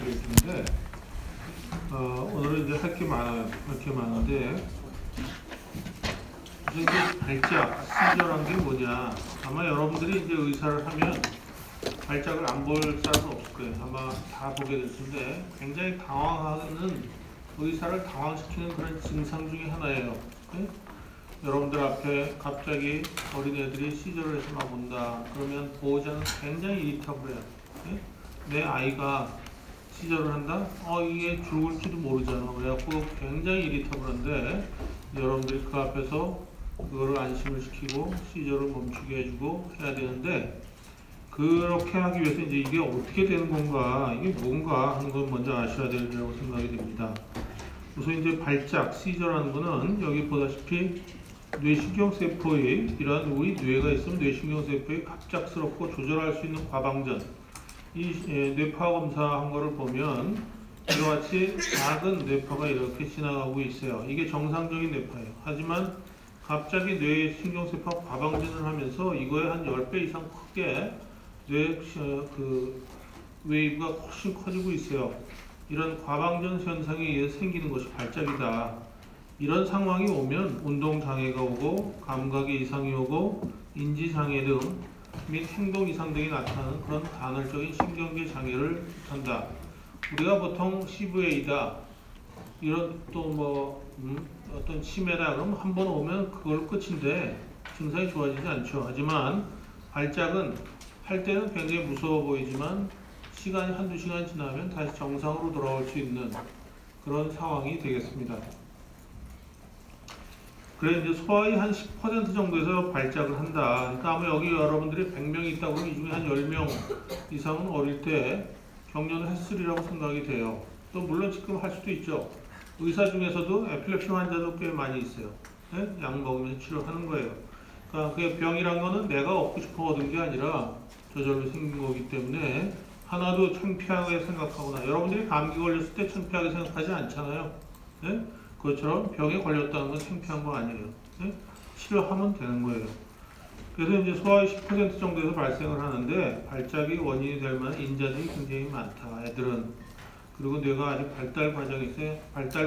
말씀드리는데 오늘은 이제 할 게 많아요. 할 게 많은데 이제 발작, 시저란 게 뭐냐? 아마 여러분들이 이제 의사를 하면 발작을 안 볼 사람은 없을 거예요. 아마 다 보게 될 텐데 굉장히 당황하는 의사를 당황시키는 그런 증상 중에 하나예요. 네? 여러분들 앞에 갑자기 어린애들이 시저를 해서 막 온다. 그러면 보호자는 굉장히 이리터블해요. 네? 내 아이가 시저를 한다? 이게 죽을지도 모르잖아. 그래갖고 굉장히 이리터블한데 여러분들이 그 앞에서 그거를 안심을 시키고 시저를 멈추게 해주고 해야 되는데 그렇게 하기 위해서 이제 이게 어떻게 되는 건가, 이게 뭔가 하는 건 먼저 아셔야 되리라고 생각이 됩니다. 우선 이제 발작, 시저라는 거는 여기 보다시피 뇌신경세포의 이러한 우리 뇌가 있으면 뇌신경세포의 갑작스럽고 조절할 수 있는 과방전, 이 뇌파 검사한 거를 보면 이와 같이 작은 뇌파가 이렇게 지나가고 있어요. 이게 정상적인 뇌파예요. 하지만 갑자기 뇌신경세포가 과방전을 하면서 이거에 한 10배 이상 크게 뇌 웨이브가 훨씬 커지고 있어요. 이런 과방전 현상에 의해서 생기는 것이 발작이다. 이런 상황이 오면 운동장애가 오고 감각의 이상이 오고 인지장애 등 및 행동 이상 등이 나타나는 그런 간헐적인 신경계 장애를 뜻한다. 우리가 보통 CVA다 이런 또 어떤 치매다 그러면 한 번 오면 그걸로 끝인데 증상이 좋아지지 않죠. 하지만 발작은 할 때는 굉장히 무서워 보이지만 시간이 한두 시간 지나면 다시 정상으로 돌아올 수 있는 그런 상황이 되겠습니다. 그래 이제 소아의 한 10% 정도에서 발작을 한다. 그러니까 아마 여기 여러분들이 100명이 있다고 하면 이 중에 한 10명 이상은 어릴 때 경련을 했으리라고 생각이 돼요. 또 물론 지금 할 수도 있죠. 의사 중에서도 에필lep시 환자도 꽤 많이 있어요. 네? 약 먹으면서 치료하는 거예요. 그러니까 그게 병이란 거는 내가 얻고 싶어 얻은 게 아니라 저절로 생긴 거기 때문에 하나도 창피하게 생각하거나 여러분들이 감기 걸렸을 때 창피하게 생각하지 않잖아요. 네? 그것처럼 병에 걸렸다는 건 창피한 거 아니에요. 네? 치료하면 되는 거예요. 그래서 이제 소아의 10% 정도에서 발생을 하는데 발작이 원인이 될 만한 인자들이 굉장히 많다. 애들은. 그리고 뇌가 아직 발달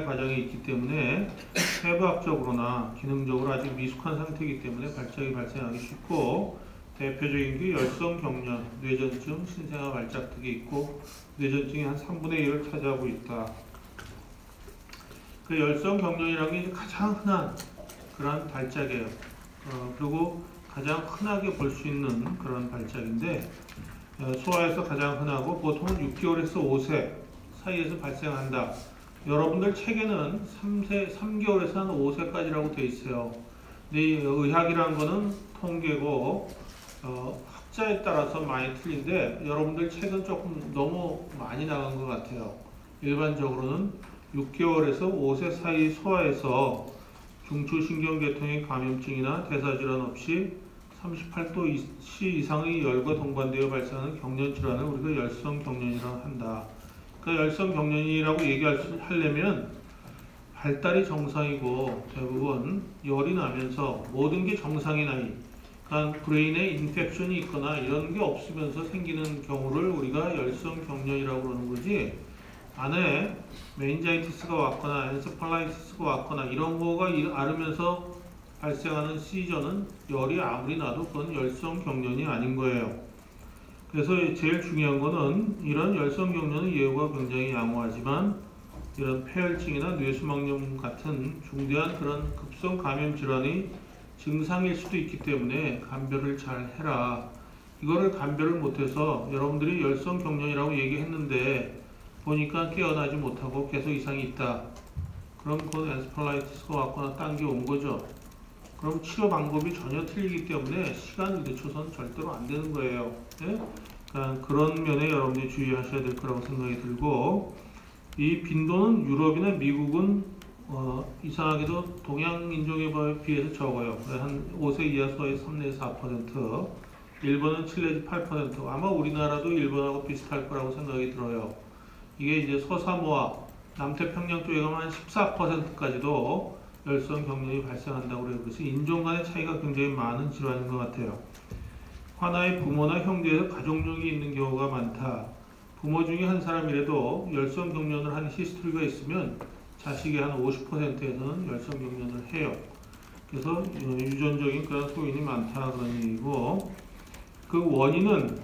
과정에 있기 때문에 해부학적으로나 기능적으로 아직 미숙한 상태이기 때문에 발작이 발생하기 쉽고 대표적인 게 열성 경련, 뇌전증, 신생아 발작 등이 있고 뇌전증이 한 3분의 1을 차지하고 있다. 그 열성 경련이라는 게 가장 흔한 그런 발작이에요. 그리고 가장 흔하게 볼 수 있는 그런 발작인데 소아에서 가장 흔하고 보통은 6개월에서 5세 사이에서 발생한다. 여러분들 책에는 3개월에서 한 5세까지라고 되어 있어요. 근데 이 의학이라는 거는 통계고 학자에 따라서 많이 틀린데 여러분들 책은 조금 너무 많이 나간 것 같아요. 일반적으로는 6개월에서 5세 사이 소아에서 중추신경계통의 감염증이나 대사질환 없이 38도 이상의 열과 동반되어 발생하는 경련질환을 우리가 열성경련이라고 한다. 그러니까 열성경련이라고 얘기하려면 발달이 정상이고 대부분 열이 나면서 모든 게 정상의 나이, 그러니까 브레인에 인펙션이 있거나 이런 게 없으면서 생기는 경우를 우리가 열성경련이라고 그러는 거지, 안에 메닌자이티스가 왔거나 엔세팔라이티스가 왔거나 이런 거가 앓으면서 발생하는 시저는 열이 아무리 나도 그건 열성경련이 아닌 거예요. 그래서 제일 중요한 거는 이런 열성경련의 예후가 굉장히 양호하지만 이런 폐혈증이나 뇌수막염 같은 중대한 그런 급성 감염 질환이 증상일 수도 있기 때문에 감별을 잘 해라. 이거를 감별을 못해서 여러분들이 열성경련이라고 얘기했는데 보니까 깨어나지 못하고 계속 이상이 있다. 그럼 그건 엔세팔라이티스가 왔거나 딴 게 온 거죠. 그럼 치료 방법이 전혀 틀리기 때문에 시간을 늦춰서는 절대로 안 되는 거예요. 네? 그러니까 그런 면에 여러분들이 주의하셔야 될 거라고 생각이 들고, 이 빈도는 유럽이나 미국은 이상하게도 동양 인종에 비해서 적어요. 한 5세 이하 소아의 3, 4%, 일본은 7, 8%, 아마 우리나라도 일본하고 비슷할 거라고 생각이 들어요. 이게 이제 서사모아, 남태평양 쪽에 가면 한 14%까지도 열성 경련이 발생한다고 그래요. 그래서 인종 간의 차이가 굉장히 많은 질환인 것 같아요. 하나의 부모나 형제에서 가족력이 있는 경우가 많다. 부모 중에 한 사람이라도 열성 경련을 한 히스토리가 있으면 자식의 한 50%에서는 열성 경련을 해요. 그래서 유전적인 그런 소인이 많다 그런 얘기고, 그 원인은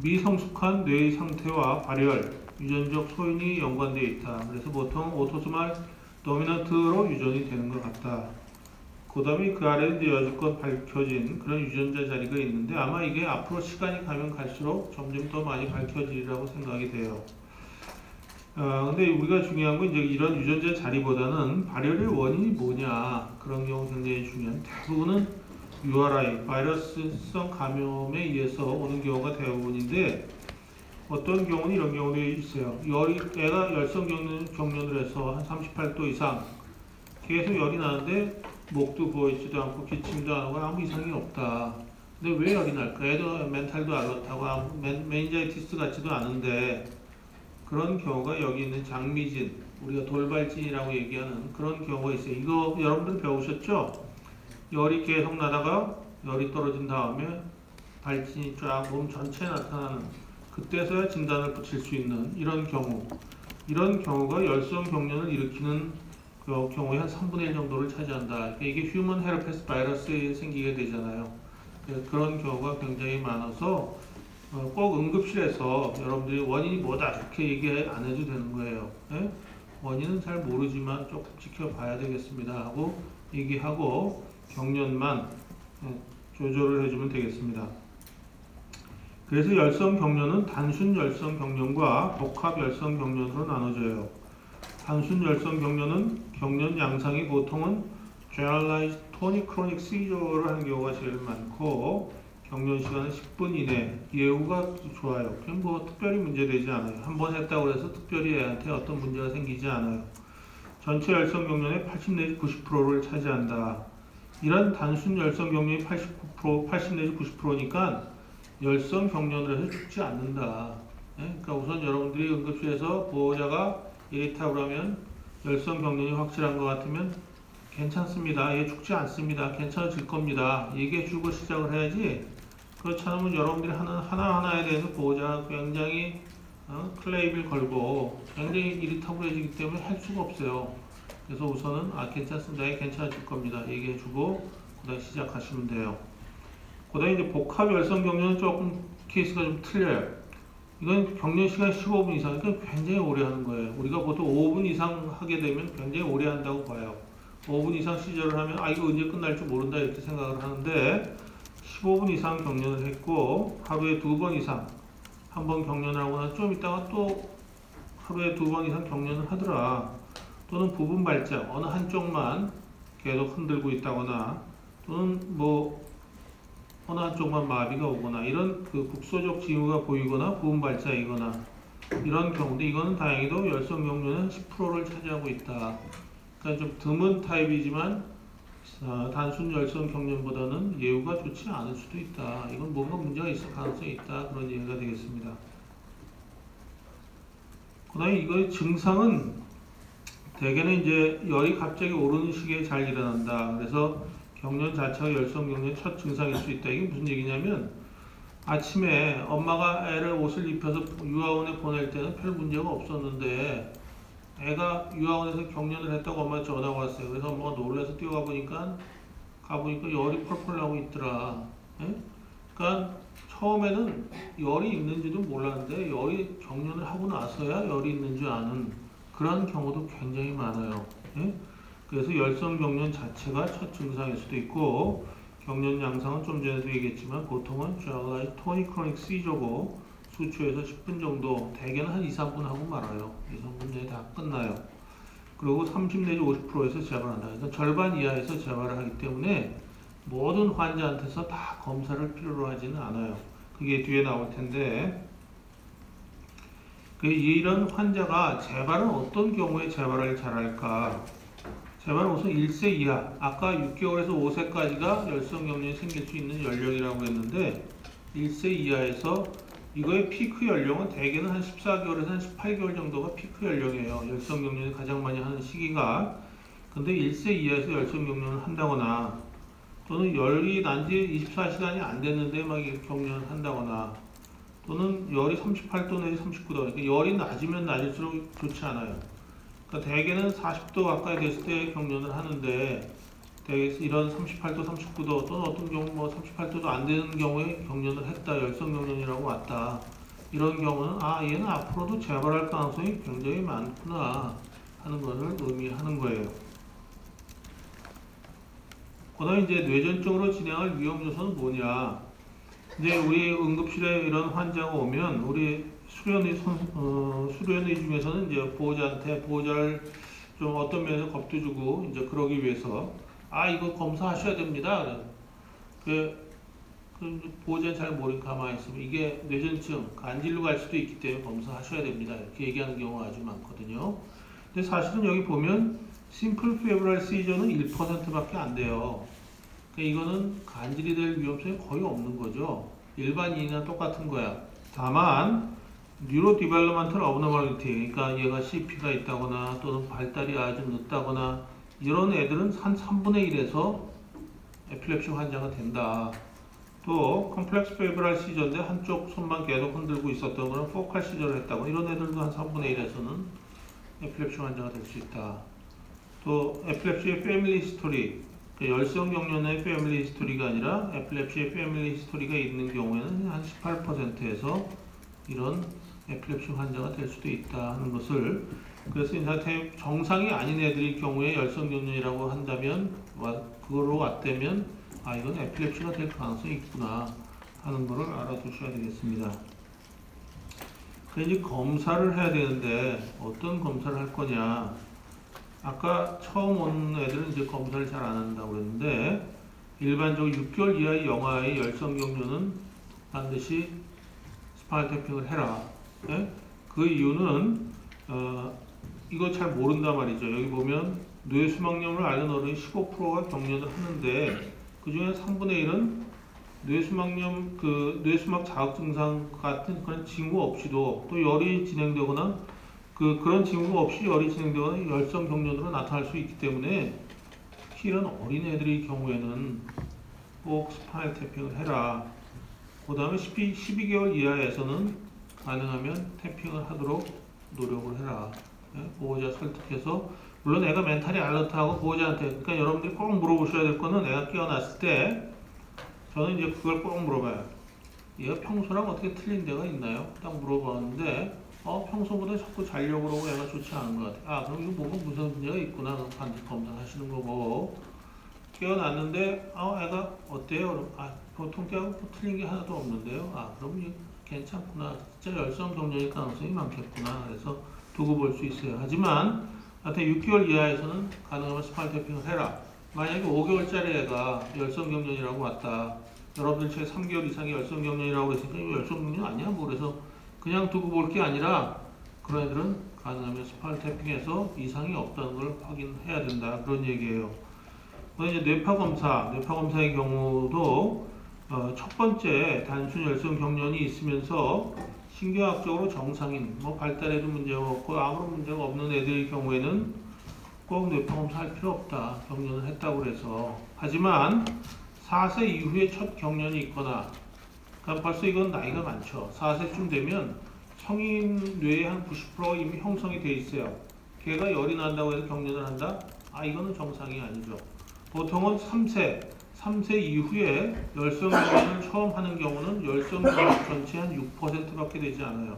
미성숙한 뇌의 상태와 발열, 유전적 소인이 연관되어 있다. 그래서 보통 오토소말 도미넌트로 유전이 되는 것 같다. 그 다음에 그 아래에 이제 여지껏 밝혀진 그런 유전자 자리가 있는데 아마 이게 앞으로 시간이 가면 갈수록 점점 더 많이 밝혀지리라고 생각이 돼요. 근데 우리가 중요한 건 이제 이런 유전자 자리보다는 발열의 원인이 뭐냐 그런 경우 굉장히 중요한, 대부분은 URI, 바이러스성 감염에 의해서 오는 경우가 대부분인데 어떤 경우는 이런 경우도 있어요. 애가 열성 경련을 해서 한 38도 이상 계속 열이 나는데 목도 부어있지도 않고 기침도 안 하고 아무 이상이 없다. 근데 왜 열이 날까? 애도 멘탈도 알렇다고 메닌자이티스 같지도 않은데, 그런 경우가 여기 있는 장미진, 우리가 돌발진이라고 얘기하는 그런 경우가 있어요. 이거 여러분들 배우셨죠? 열이 계속 나다가 열이 떨어진 다음에 발진이 쫙 몸 전체에 나타나는, 그때서야 진단을 붙일 수 있는 이런 경우, 이런 경우가 열성 경련을 일으키는 그 경우의 한 3분의 1 정도를 차지한다. 그러니까 이게 휴먼 헤르페스 바이러스에 생기게 되잖아요. 그런 경우가 굉장히 많아서 꼭 응급실에서 여러분들이 원인이 뭐다 이렇게 얘기 안 해도 되는 거예요. 네? 원인은 잘 모르지만 조금 지켜봐야 되겠습니다 하고 얘기하고 경련만 조절을 해주면 되겠습니다. 그래서 열성 경련은 단순 열성 경련과 복합 열성 경련으로 나눠져요. 단순 열성 경련은 경련 양상이 보통은 generalized tonic-clonic seizure를 하는 경우가 제일 많고, 경련 시간은 10분 이내, 예후가 좋아요. 그냥 뭐 특별히 문제되지 않아요. 한 번 했다고 해서 특별히 애한테 어떤 문제가 생기지 않아요. 전체 열성 경련의 80 내지 90%를 차지한다. 이런 단순 열성 경련이 80 내지 90%니까 열성 경련을 해서 죽지 않는다. 그러니까 우선 여러분들이 응급실에서 보호자가 이렇다고 하면 열성 경련이 확실한 것 같으면 괜찮습니다. 얘 죽지 않습니다. 괜찮아질 겁니다. 얘기해주고 시작을 해야지. 그렇지 않으면 여러분들이 하는 하나하나에 대해서 보호자가 굉장히 클레임을 걸고 굉장히 이리타블해지기 때문에 할 수가 없어요. 그래서 우선은 괜찮습니다. 얘 괜찮아질 겁니다. 얘기해주고 그 다음에 시작하시면 돼요. 그 다음에 이제 복합 열성 경련은 조금 케이스가 좀 틀려요. 이건 경련 시간 15분 이상, 그러니까 굉장히 오래 하는 거예요. 우리가 보통 5분 이상 하게 되면 굉장히 오래 한다고 봐요. 5분 이상 시절을 하면 이거 언제 끝날지 모른다 이렇게 생각을 하는데, 15분 이상 경련을 했고 하루에 2번 이상, 한 번 경련을 하거나 좀 있다가 또 하루에 2번 이상 경련을 하더라. 또는 부분 발작, 어느 한쪽만 계속 흔들고 있다거나, 또는 뭐 어느 한쪽만 마비가 오거나, 이런 그 국소적 징후가 보이거나 부분 발작이거나 이런 경우인데, 이거는 다행히도 열성 경련은 10%를 차지하고 있다. 그러니까 좀 드문 타입이지만 단순 열성 경련보다는 예후가 좋지 않을 수도 있다. 이건 뭔가 문제가 있을 가능성이 있다. 그런 얘기가 되겠습니다. 그 다음에 이거의 증상은 대개는 이제 열이 갑자기 오르는 시기에 잘 일어난다. 그래서 경련 자체가 열성 경련의 첫 증상일 수 있다. 이게 무슨 얘기냐면, 아침에 엄마가 애를 옷을 입혀서 유아원에 보낼 때는 별 문제가 없었는데 애가 유아원에서 경련을 했다고 엄마한테 전화가 왔어요. 그래서 엄마가 놀라서 뛰어가 보니까 열이 펄펄 나고 있더라. 그러니까 처음에는 열이 있는지도 몰랐는데 열이 경련을 하고 나서야 열이 있는 줄 아는 그런 경우도 굉장히 많아요. 그래서 열성 경련 자체가 첫 증상일 수도 있고, 경련 양상은 좀 전에도 얘기했지만 보통은 토니크로닉 시저고 수초에서 10분 정도, 대개는 한 2, 3분 하고 말아요. 2, 3분 내에 다 끝나요. 그리고 30 내지 50%에서 재발한다. 그러니까 절반 이하에서 재발을 하기 때문에 모든 환자한테서 다 검사를 필요로 하지는 않아요. 그게 뒤에 나올 텐데, 이런 환자가 재발은 어떤 경우에 재발을 잘할까? 재발은 우선 1세 이하, 아까 6개월에서 5세까지가 열성 경련이 생길 수 있는 연령이라고 했는데, 1세 이하에서 이거의 피크 연령은 대개는 한 14개월에서 한 18개월 정도가 피크 연령이에요. 열성 경련을 가장 많이 하는 시기가. 근데 1세 이하에서 열성 경련을 한다거나, 또는 열이 난 지 24시간이 안 됐는데 막 경련을 한다거나, 또는 열이 38도 내지 39도. 그러니까 열이 낮으면 낮을수록 좋지 않아요. 그러니까 대개는 40도 가까이 됐을 때 경련을 하는데 대개 이런 38도, 39도 또는 어떤 경우 뭐 38도도 안 되는 경우에 경련을 했다. 열성 경련이라고 왔다. 이런 경우는 얘는 앞으로도 재발할 가능성이 굉장히 많구나 하는 것을 의미하는 거예요. 그 다음에 이제 뇌전적으로 진행할 위험 요소는 뭐냐. 이제 우리 응급실에 이런 환자가 오면 우리 수련의 중에서는 이제 보호자를 좀 어떤 면에서 겁도 주고 이제 그러기 위해서 이거 검사하셔야 됩니다. 그 보호자는 잘 모르니까 가만히 있으면 이게 뇌전증, 간질로 갈 수도 있기 때문에 검사하셔야 됩니다. 이렇게 얘기하는 경우가 아주 많거든요. 근데 사실은 여기 보면 심플 페브랄 시저는 1%밖에 안 돼요. 그러니까 이거는 간질이 될 위험성이 거의 없는 거죠. 일반인이나 똑같은 거야. 다만 뉴로 디벨롭먼털 어브너멀리티, 그러니까 얘가 CP가 있다거나 또는 발달이 아주 늦다거나 이런 애들은 한 3분의 1에서 에필lep시 환자가 된다. 또 컴플렉스 페브랄 시저인데 한쪽 손만 계속 흔들고 있었던 거는 포칼 시저를 했다고 이런 애들도 한 3분의 1에서는 에필lep시 환자가 될 수 있다. 또 에필lep시의 패밀리 히스토리, 열성 경련의 패밀리 히스토리가 아니라 에필lep시의 패밀리 히스토리가 있는 경우에는 한 18%에서 이런 에필lep시 환자가 될 수도 있다 하는 것을, 그래서 이제 정상이 아닌 애들일 경우에 열성 경련이라고 한다면 그거로 왔다면 이건 에필lep시가 될 가능성이 있구나 하는 것을 알아두셔야 되겠습니다. 이제 검사를 해야 되는데 어떤 검사를 할 거냐. 아까 처음 온 애들은 이제 검사를 잘 안 한다고 그랬는데 일반적으로 6개월 이하의 영아의 열성 경련은 반드시 스파인al 태핑을 해라. 네? 그 이유는 이거 잘 모른단 말이죠. 여기 보면 뇌수막염을 앓는 어른이 15%가 경련을 하는데 그 중에 3분의 1은 뇌수막염, 뇌수막 자극 증상 같은 그런 징후 없이도 또 열이 진행되거나 그런 징후 없이 열이 진행되거나 열성 경련으로 나타날 수 있기 때문에 이런 어린 애들의 경우에는 꼭 스파인al 태핑을 해라. 그 다음에 12개월 이하에서는 가능하면 태핑을 하도록 노력을 해라. 보호자 설득해서, 물론 애가 멘탈이 알러트하고 보호자한테, 그러니까 여러분들이 꼭 물어보셔야 될 거는 애가 깨어났을 때 저는 이제 그걸 꼭 물어봐요. 얘가 평소랑 어떻게 틀린 데가 있나요? 딱 물어봤는데 평소보다 자꾸 자려고 그러고 애가 좋지 않은 것 같아. 그럼 이거 뭐가 무슨 문제가 있구나. 그럼 반드시 검사하시는 거고, 깨어났는데 애가 어때요? 보통 때하고 뭐 틀린 게 하나도 없는데요. 그럼 이거 괜찮구나. 진짜 열성 경련일 가능성이 많겠구나. 그래서 두고 볼 수 있어요. 하지만 하여튼 6개월 이하에서는 가능하면 스파인al 태핑을 해라. 만약에 5개월짜리 애가 열성 경련이라고 왔다. 여러분들 최 3개월 이상의 열성 경련이라고 했으니까 이거 열성 경련 아니야? 뭐 그래서 그냥 두고 볼 게 아니라 그런 애들은 가능하면 스파인al 태핑해서 이상이 없다는 걸 확인해야 된다. 그런 얘기예요. 이제 뇌파 검사의 경우도 첫 번째 단순 열성 경련이 있으면서 신경학적으로 정상인, 발달에도 문제가 없고 아무런 문제가 없는 애들의 경우에는 꼭 뇌파 검사할 필요 없다. 경련을 했다고 해서. 하지만 4세 이후에 첫 경련이 있거나, 그러니까 벌써 이건 나이가 많죠. 4세쯤 되면 성인 뇌의 한 90%가 이미 형성이 돼 있어요. 걔가 열이 난다고 해서 경련을 한다? 이거는 정상이 아니죠. 보통은 3세 이후에 열성 경련을 처음 하는 경우는 열성 경련 전체 한 6%밖에 되지 않아요.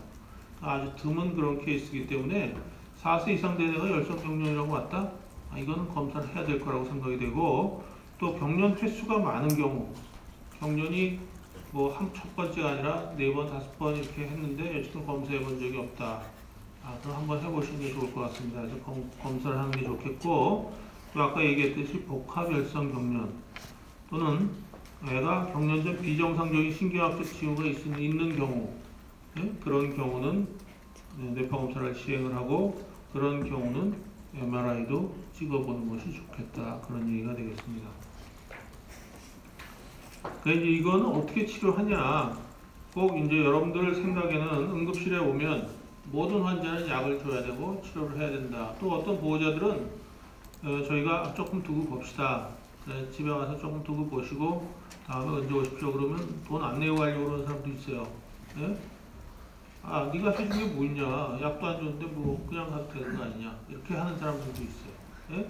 아주 드문 그런 케이스이기 때문에 4세 이상 된 애가 열성 경련이라고 왔다? 이거는 검사를 해야 될 거라고 생각이 되고, 또 경련 횟수가 많은 경우, 경련이 첫 번째가 아니라 4번, 5번 이렇게 했는데 여지껏 검사해 본 적이 없다. 그럼 한번 해보시는 게 좋을 것 같습니다. 그래서 검사를 하는 게 좋겠고, 또 아까 얘기했듯이 복합 열성 경련 또는 애가 경련적 비정상적인 신경학적 징후가 있는 경우, 그런 경우는 뇌파 검사를 시행을 하고, 그런 경우는 MRI도 찍어보는 것이 좋겠다. 그런 얘기가 되겠습니다. 그러니까 이거는 어떻게 치료하냐? 꼭 이제 여러분들 생각에는 응급실에 오면 모든 환자는 약을 줘야 되고 치료를 해야 된다. 또 어떤 보호자들은 저희가 조금 두고 봅시다. 집에 와서 조금 두고 보시고 다음에 언제 오십시오 그러면 돈 안 내고 가려고 그러는 사람도 있어요. 아, 네가 해준 게 뭐 있냐? 약도 안 줬는데 뭐 그냥 가도 되는 거 아니냐? 이렇게 하는 사람들도 있어요. 예?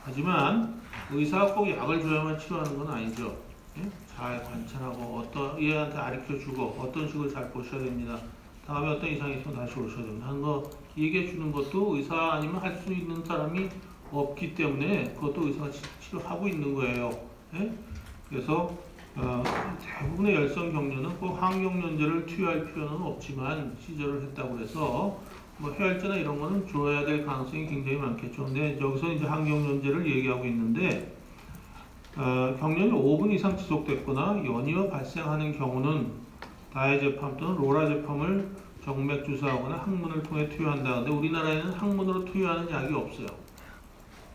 하지만 의사가 꼭 약을 줘야만 치료하는 건 아니죠. 예? 잘 관찰하고 어떤 얘한테 가르쳐주고 어떤 식으로 잘 보셔야 됩니다. 다음에 어떤 이상이 있으면 다시 오셔야 됩니다. 하는 거 얘기해 주는 것도 의사 아니면 할 수 있는 사람이 없기 때문에 그것도 의사가 치료하고 있는 거예요. 예? 그래서 대부분의 열성 경련은 꼭 항경련제를 투여할 필요는 없지만 시절을 했다고 해서 뭐 해열제나 이런 거는 줘야 될 가능성이 굉장히 많겠죠. 근데 여기서 이제 항경련제를 얘기하고 있는데 경련이 5분 이상 지속됐거나 연이어 발생하는 경우는 다해제팜 또는 로라제팜을 정맥 주사하거나 항문을 통해 투여한다는데 우리나라에는 항문으로 투여하는 약이 없어요.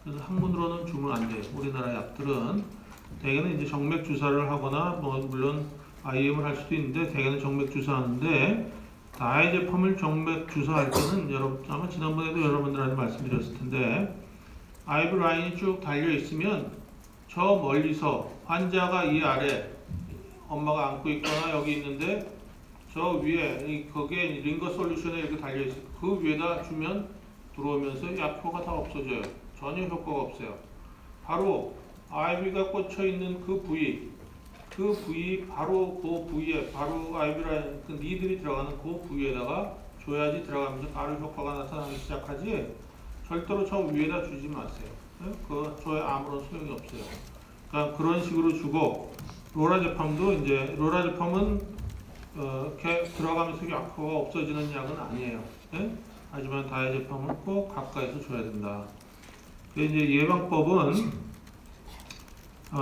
그래서 항문으로는 주면 안 돼요. 우리나라 약들은 대개는 이제 정맥 주사를 하거나 뭐 물론 IM을 할 수도 있는데 대개는 정맥 주사하는데 다해제팜을 정맥 주사할 때는 여러분 아마 지난번에도 여러분들한테 말씀드렸을 텐데 IV 라인이 쭉 달려 있으면 저 멀리서 환자가 이 아래 엄마가 안고 있거나 여기 있는데 저 위에 거기에 링거 솔루션에 이렇게 달려 있어요. 그 위에다 주면 들어오면서 약효가 다 없어져요. 전혀 효과가 없어요. 바로 IV가 꽂혀 있는 그 부위 바로 그 부위에 바로 IV라인 그 니들이 들어가는 그 부위에다가 줘야지 들어가면서 바로 효과가 나타나기 시작하지. 절대로 저 위에다 주지 마세요. 그 줘야 아무런 소용이 없어요. 그러니까 그런 식으로 주고 로라제팜도 이제 로라제팜은 이렇게 들어가면서 약효가 없어지는 약은 아니에요. 네? 하지만 다해제팜은 꼭 가까이서 줘야 된다. 이제 예방법은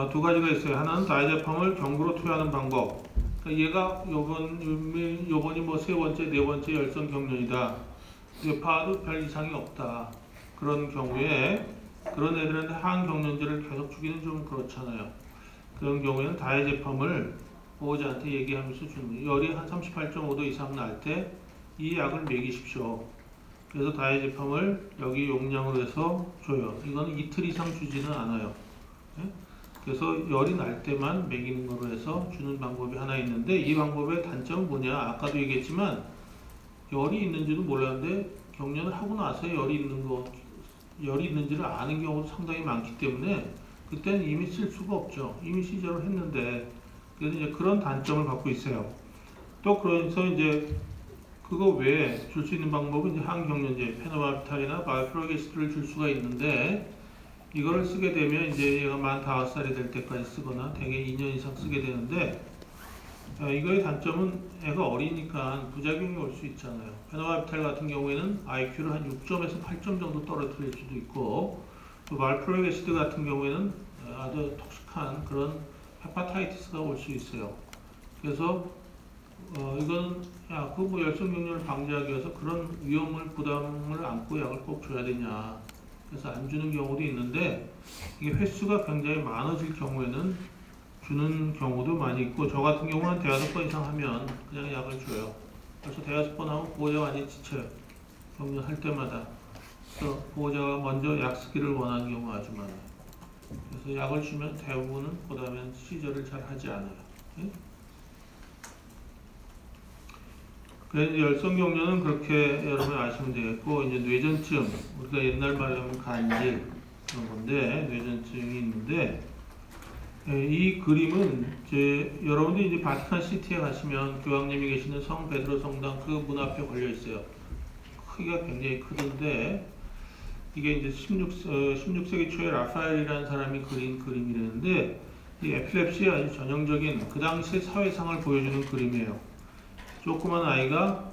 두 가지가 있어요. 하나는 다해제팜을 경구로 투여하는 방법. 그러니까 얘가 요번이 뭐 세 번째, 네 번째 열성 경련이다. 봐도 별 이상이 없다. 그런 경우에 그런 애들한테 항경련제를 계속 주기는 좀 그렇잖아요. 그런 경우에는 다해제팜을 보호자한테 얘기하면서 주는 거예요. 열이 한 38.5도 이상 날 때 이 약을 먹이십시오. 그래서 다해제팜을 여기 용량으로 해서 줘요. 이거는 이틀 이상 주지는 않아요. 네? 그래서 열이 날 때만 먹이는 거로 해서 주는 방법이 하나 있는데 이 방법의 단점은 뭐냐? 아까도 얘기했지만 열이 있는지도 몰랐는데 경련을 하고 나서 열이 있는지를 아는 경우도 상당히 많기 때문에 그때는 이미 쓸 수가 없죠. 이미 시절을 했는데 그래서 이제 그런 단점을 갖고 있어요. 또 그래서 이제 그거 외에 줄 수 있는 방법은 이제 항경련제, 페노바비탈이나 바이프로게스트를 줄 수가 있는데 이거를 쓰게 되면 이제 얘가 만 5살이 될 때까지 쓰거나 대개 2년 이상 쓰게 되는데 이거의 단점은 애가 어리니까 부작용이 올 수 있잖아요. 페노바비탈 같은 경우에는 IQ를 한 6점에서 8점 정도 떨어뜨릴 수도 있고 또 말프로게스트 같은 경우에는 아주 독특한 그런 헤파타이티스가 올 수 있어요. 그래서 이건 그 뭐 열성경련을 방지하기 위해서 그런 위험을 부담을 안고 약을 꼭 줘야 되냐. 그래서 안 주는 경우도 있는데 이게 횟수가 굉장히 많아질 경우에는 주는 경우도 많이 있고 저 같은 경우는 대여섯 번 이상 하면 그냥 약을 줘요. 그래서 대여섯 번 하면 보호자가 많이 지쳐요. 경련할 때마다. 그래서 보호자가 먼저 약 쓰기를 원하는 경우가 아주 많아요. 그래서 약을 주면 대부분은 그 다음엔 시절을 잘 하지 않아요. 네? 그래서 열성경련은 그렇게 여러분 아시면 되겠고 이제 뇌전증 우리가 옛날 말로 하면 간질 그런 건데 뇌전증이 있는데 이 그림은 이제 여러분들이 이제 바티칸 시티에 가시면 교황님이 계시는 성 베드로 성당 그 문 앞에 걸려 있어요. 크기가 굉장히 크던데 이게 이제 16세기 초에 라파엘이라는 사람이 그린 그림이라는데 이 에필랩시의 아주 전형적인 그 당시의 사회상을 보여주는 그림이에요. 조그만 아이가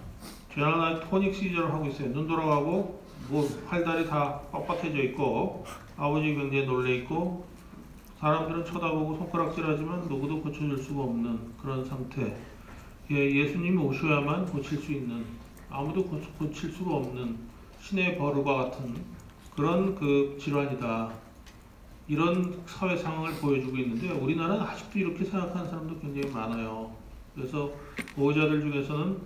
제너럴 토닉 시저를 하고 있어요. 눈 돌아가고 뭐 팔다리 다 빡빡해져 있고 아버지 굉장히 놀래 있고 사람들은 쳐다보고 손가락질하지만 누구도 고쳐줄 수가 없는 그런 상태. 예수님이 오셔야만 고칠 수 있는 아무도 고칠 수가 없는 신의 버릇과 같은 그런 그 질환이다. 이런 사회 상황을 보여주고 있는데 우리나라는 아직도 이렇게 생각하는 사람도 굉장히 많아요. 그래서 보호자들 중에서는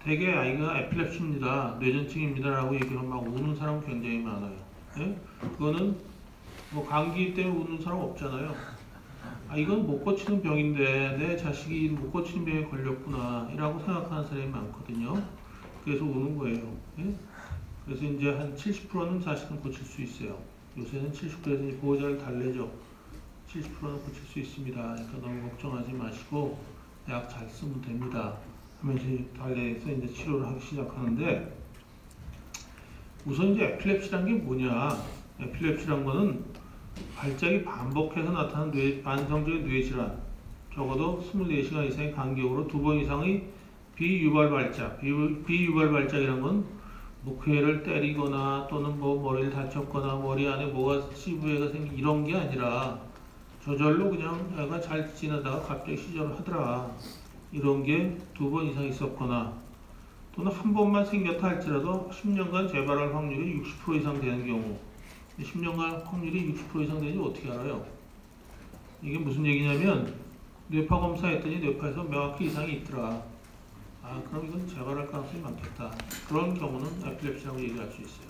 대개 아이가 에필랩시입니다, 뇌전증입니다 라고 얘기하면 막 우는 사람 굉장히 많아요. 예? 그거는 뭐 감기 때문에 우는 사람 없잖아요. 이건 못 고치는 병인데 내 자식이 못 고치는 병에 걸렸구나 라고 생각하는 사람이 많거든요. 그래서 우는 거예요. 예? 그래서 이제 한 70%는 사실은 고칠 수 있어요. 요새는 70%에서 보호자를 달래죠. 70%는 고칠 수 있습니다. 그러니까 너무 걱정하지 마시고 약 잘 쓰면 됩니다. 하면서 달래서 이제 치료를 하기 시작하는데, 우선 이제 에필랩시란 게 뭐냐? 에필랩시란 거는 발작이 반복해서 나타나는 만성적인 뇌질환, 적어도 24시간 이상의 간격으로 2번 이상의 비유발 발작. 비유발 발작이란 건 뭐 괴를 때리거나 또는 뭐 머리를 다쳤거나 머리 안에 뭐가 시부애가 생긴 이런 게 아니라 저절로 그냥 애가 잘 지내다가 갑자기 시절을 하더라. 이런 게 2번 이상 있었거나 또는 한 번만 생겼다 할지라도 10년간 재발할 확률이 60% 이상 되는 경우. 10년간 확률이 60% 이상 되는지 어떻게 알아요? 이게 무슨 얘기냐면 뇌파 검사했더니 뇌파에서 명확히 이상이 있더라. 아, 그럼 이건 재발할 가능성이 많겠다. 그런 경우는 에필랩시라고 얘기할 수 있어요.